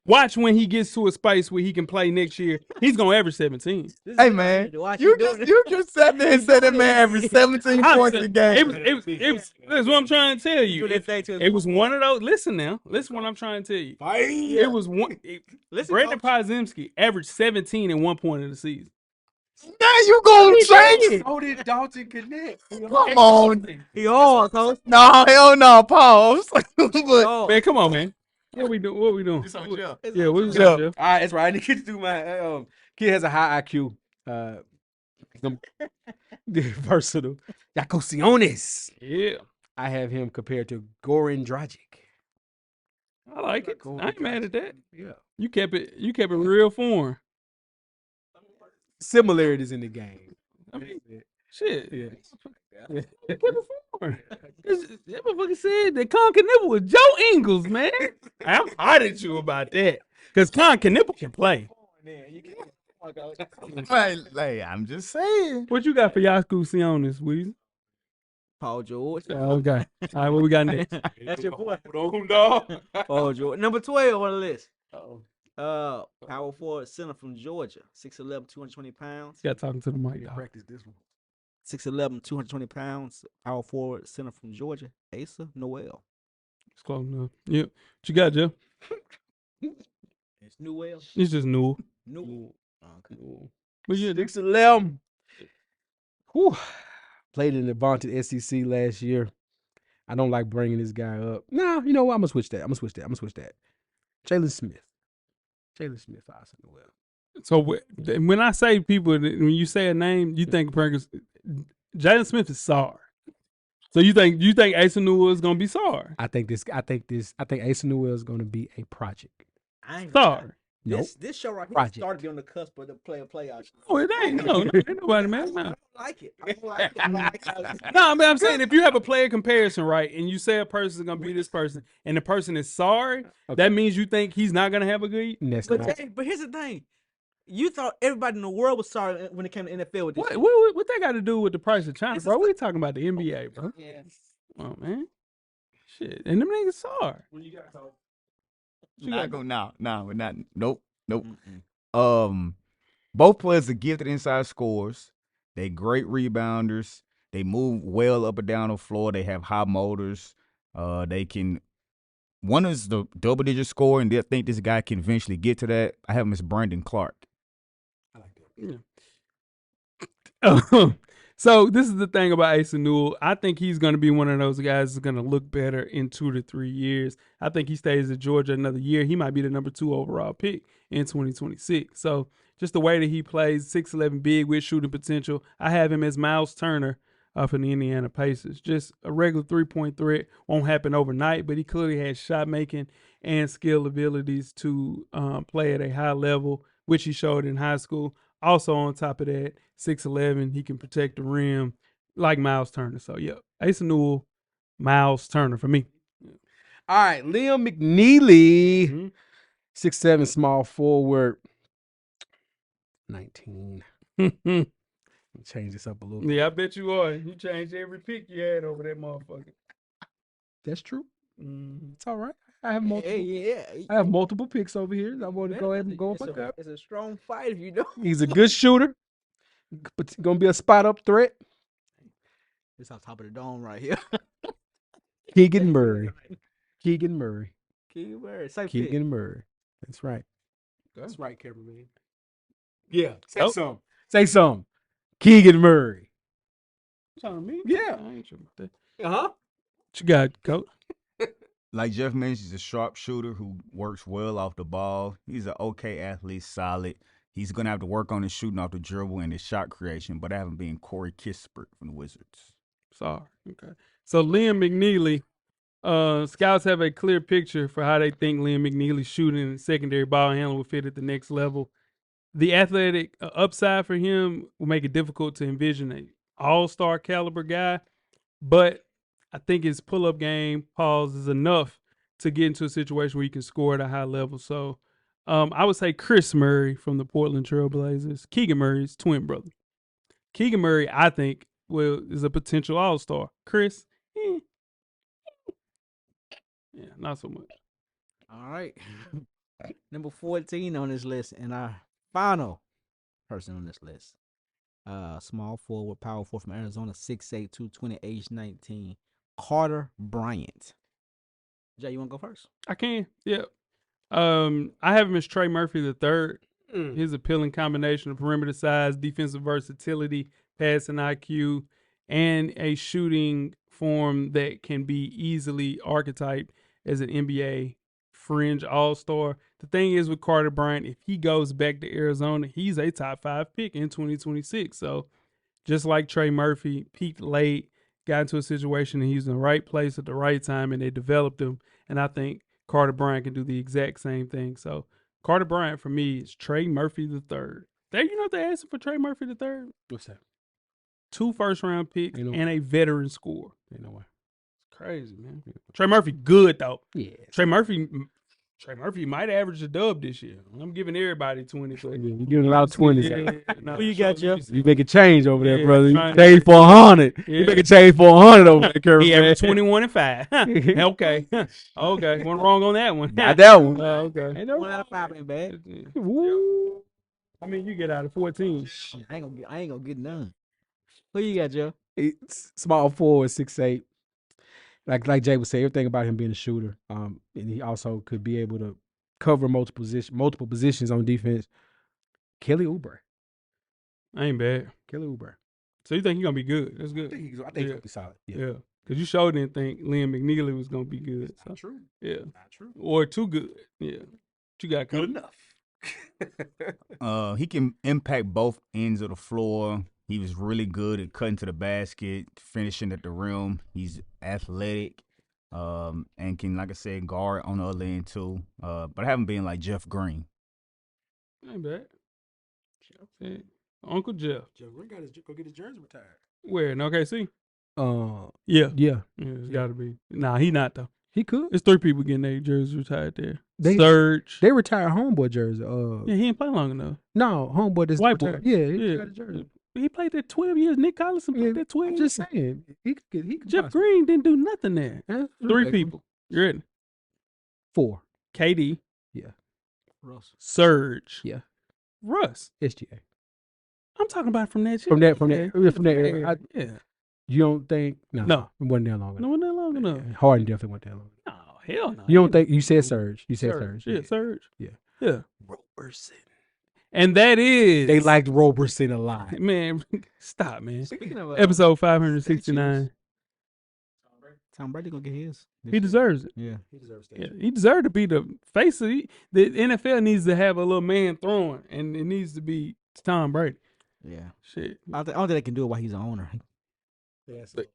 A: watch when he gets to a space where he can play next year, he's gonna average 17.
B: Hey man, you just sat there and said that man averaged 17 points a game.
A: It was that's what I'm trying to tell you. It was one of those. Listen what I'm trying to tell you. It was one. Brandon Podziemski averaged 17 at one point of the season.
B: Now you gonna change it?
D: So did Dalton Connect.
B: Come on.
C: He all, coach.
B: No, hell no. Pause. But
A: Man, come on, man. What we doing? Yeah, we was
B: Jeff.
A: Jeff.
D: All right, that's right. I need to do my kid has a high IQ. Versatile. Yacosiones.
A: Yeah,
D: I have him compared to Goran Dragic.
A: I like it. I ain't mad at that.
D: Yeah.
A: You kept it real foreign.
D: Similarities in the game.
A: I mean, shit.
D: Yeah.
A: You kept it foreign. That motherfucker said that Con Knipple was Joe Ingles, man. I'm hot at you about that. Because Con Knipple can play.
B: like, I'm just saying.
A: What you got for Yacosiones, Weezy?
C: Paul George.
A: Okay. All right, what we got next?
C: That's your boy.
A: dog.
C: Paul George. Number 12 on the list. Power forward center from Georgia. 6'11", 220 pounds.
A: Got talking to the mic, dog.
D: Practice this one.
C: 6'11", 220 pounds. Power forward center from Georgia. Asa Noel.
A: It's close enough. Yep. What you got, Jeff?
C: It's Noel.
A: It's just new.
C: Noel. Okay.
A: What you
D: 6'11". Whew. Played in the vaunted SEC last year. I don't like bringing this guy up. No, you know what? I'm gonna switch that. Jalen Smith. Asa Noel.
A: So when I say people, when you say a name, you think Jalen Smith is sorry. So you think Asa Newell is gonna be sorry?
D: I think Asa Newell is gonna be a project.
C: I ain't
A: Sorry.
D: Nope.
C: This show right here
D: Project.
C: started to be on the cusp of the playoff.
A: Oh, it ain't. No, ain't nobody, man. No.
C: I don't like it. I don't like it.
A: No, I mean, I'm saying if you have a player comparison, right, and you say a person is gonna be this person, and the person is sorry, that means you think he's not gonna have a good.
C: But here's the thing. You thought everybody in the world was sorry when it came to NFL with this.
A: What that got to do with the price of China, bro? We talking about the NBA, bro.
C: Yeah.
A: Oh man, shit, and them niggas sorry.
B: When you got talk. Nope. Both players are gifted inside scores. They great rebounders. They move well up and down the floor. They have high motors. They can. One is the double-digit scorer, and they think this guy can eventually get to that. I have him as Brandon Clark.
A: I like that. Yeah. So this is the thing about Asa Newell. I think he's going to be one of those guys that's going to look better in 2 to 3 years. I think he stays at Georgia another year. He might be the number 2 overall pick in 2026. So just the way that he plays, 6'11", big with shooting potential. I have him as Miles Turner for the Indiana Pacers. Just a regular three-point threat. Won't happen overnight, but he clearly has shot making and skill abilities to play at a high level, which he showed in high school. Also, on top of that, 6'11", he can protect the rim like Miles Turner. So, yeah, Asa Newell, Miles Turner for me.
D: All right, Liam McNeely, 6'7", small forward, 19. Change this up a little bit.
A: Yeah, I bet you are. You changed every pick you had over that motherfucker.
D: That's true.
A: Mm.
D: It's all right. I have multiple.
C: Yeah.
D: I have multiple picks over here. I want to go ahead and go with my gut.
C: It's a strong fight if you know.
D: He's a good shooter, but gonna be a spot up threat.
C: It's on top of the dome right here.
D: Keegan Murray. Keegan Murray.
C: Keegan Murray. Same pick.
D: Keegan Murray. That's right.
A: Okay.
D: That's right, cameraman. Yeah. Say
A: Oh.
D: something. Say something. Keegan Murray.
A: Telling me?
D: Yeah.
A: I ain't tripping with that.
D: Uh-huh.
A: What you got, Coach?
B: Like Jeff mentioned, he's a sharpshooter who works well off the ball. He's an okay athlete, solid. He's going to have to work on his shooting off the dribble and his shot creation, but I haven't been Corey Kispert from the Wizards.
A: Sorry. Okay. So Liam McNeely, scouts have a clear picture for how they think Liam McNeely's shooting and secondary ball handling will fit at the next level. The athletic upside for him will make it difficult to envision an all-star caliber guy, but I think his pull-up game pause is enough to get into a situation where he can score at a high level. So I would say Chris Murray from the Portland Trail Blazers, Keegan Murray's twin brother. Keegan Murray, I think, is a potential all-star. Chris, yeah, not so much.
C: All right. Number 14 on this list, and our final person on this list. Small forward, power forward from Arizona, 6'8", 220, age 19. Carter Bryant. Jay, you want to go first?
A: I can, yeah. I have him as Trey Murphy III. His appealing combination of perimeter size, defensive versatility, passing IQ, and a shooting form that can be easily archetyped as an NBA fringe all-star. The thing is with Carter Bryant, if he goes back to Arizona, he's a top 5 pick in 2026. So just like Trey Murphy, peaked late, got into a situation and he's in the right place at the right time and they developed him. And I think Carter Bryant can do the exact same thing. So Carter Bryant for me is Trey Murphy III. You know what they asked for Trey Murphy III?
D: What's that?
A: 2 first-round picks
D: Ain't no-
A: and a veteran score.
D: Ain't no way.
A: It's crazy, man. Trey Murphy good though.
D: Yeah.
A: Trey Murphy might average a dub this year. I'm giving everybody 20. So
D: You're giving a lot of 20s.
C: Who you got, Jeff?
D: You make a change over there,
A: Yeah,
D: brother. You
A: trying-
D: change for 100.
A: Yeah.
D: You make a change for 100 over there, Curry.
A: He averaged 21 and 5. Okay. Okay. Wasn't wrong on that one.
D: Not that one.
A: Okay.
D: Ain't no
C: 1 out of 5 ain't bad.
D: Woo.
A: I mean, you get out of 14.
C: I ain't gonna get none. Who you got, Joe?
D: It's small forward, 6'8". Like Jay was saying, everything about him being a shooter. And he also could be able to cover multiple positions on defense. Kelly Oubre.
A: Ain't bad.
D: Kelly Oubre.
A: So you think he's going to be good? That's good.
D: I think he's
A: Yeah.
D: gonna be solid.
A: Yeah. Because you sure didn't think Liam McNeely was going to be good. So,
D: True.
A: yeah.
D: Not true.
A: Or too good. Yeah. What you got
D: Good
A: coming?
D: enough.
B: He can impact both ends of the floor. He was really good at cutting to the basket, finishing at the rim. He's athletic, and can, like I said, guard on the other end too. But I haven't been like Jeff Green.
A: Ain't bad. Yeah. Uncle Jeff.
D: Jeff Green got go get his jersey retired.
A: Where? In OKC?
D: Yeah.
A: Yeah. It's got to be. Nah, he not, though.
D: He could.
A: There's 3 people getting their jerseys retired there.
D: They-
A: Surge.
D: They retired Homeboy jersey.
A: Yeah, he ain't play long enough.
D: No, Homeboy this
A: White boy.
D: retired. Yeah, he
A: Yeah.
D: got a jersey.
A: He played there 12 years. Nick Collison played
D: Yeah,
A: there 12
D: I'm
A: years.
D: just saying. He could
A: Jeff
D: possibly-
A: Green didn't do nothing there.
D: Yeah,
A: 3 people. You ready?
D: 4.
A: KD,
C: Russ.
A: Surge,
D: Yeah.
A: Russ.
D: SGA.
A: I'm talking about from that shit.
D: From that era.
A: Yeah.
D: You don't think? No.
A: No.
D: It wasn't that long
A: No, wasn't that long enough.
D: enough. Harden definitely went that long.
A: No, hell no.
D: You don't think? You said Surge. You said Surge.
A: Yeah, Surge.
D: Yeah.
A: Yeah. Roberson. And that is.
D: They liked Roberson a lot.
A: Man, stop, man.
C: Speaking of
A: Episode 569.
C: Tom Brady gonna get his.
A: He deserves it.
C: Yeah.
D: He deserves
A: Yeah, he deserved to be the face of the NFL needs to have a little man throwing, and it needs to be Tom Brady.
C: Yeah.
A: Shit.
C: I don't think they can do it while he's an owner.
A: Yeah. Shit.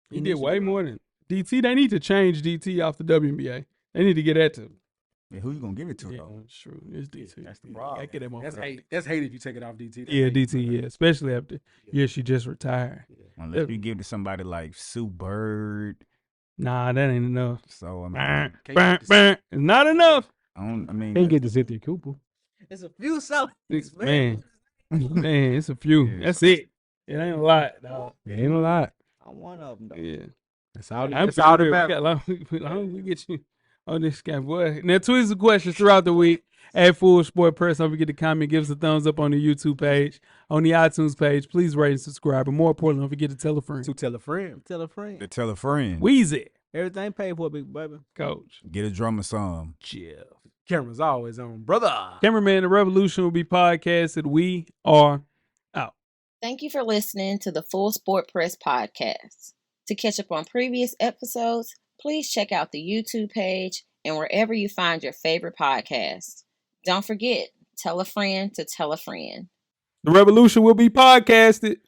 A: He
C: He
A: did
C: needs to
A: way
C: do
A: more than DT. They need to change DT off the WNBA. They need to get that to.
B: Yeah, who you gonna give it to
A: Yeah,
B: though?
A: it's true. It's DT.
B: That's the
A: Yeah,
B: problem.
A: I get that
D: That's
A: motherfucker.
D: hate. That's hate if you take it off DT. That's
A: Yeah,
D: hate.
A: DT. Yeah, especially after she just retired.
B: Unless you give it to somebody like Sue Bird.
A: Nah, that ain't enough.
B: So I mean,
A: It's not enough.
B: I mean,
D: Can't get to Cynthia Cooper.
C: It's a few salaries,
A: Man, Man, it's a few.
B: Yeah.
A: That's it. It ain't a lot, dog.
D: It ain't a lot.
C: I'm one of them, though.
A: Yeah.
D: That's all.
A: I'm
D: That's all
A: pretty
D: the
A: sure
D: battle.
A: we get you on this guy, boy. Now, tweet us the questions throughout the week at Full Sport Press. Don't forget to comment, give us a thumbs up on the YouTube page, on the iTunes page. Please rate and subscribe. And more importantly, don't forget to tell a friend.
D: To tell a friend.
C: Tell a friend.
B: To tell a friend.
A: Weezy,
C: Everything paid for, big baby.
A: Coach.
B: Get a drummer some.
A: Chill.
D: Camera's always on, brother.
A: Cameraman, the revolution will be podcasted. We are out.
H: Thank you for listening to the Full Sport Press podcast. To catch up on previous episodes, please check out the YouTube page and wherever you find your favorite podcasts. Don't forget, tell a friend to tell a friend.
A: The revolution will be podcasted.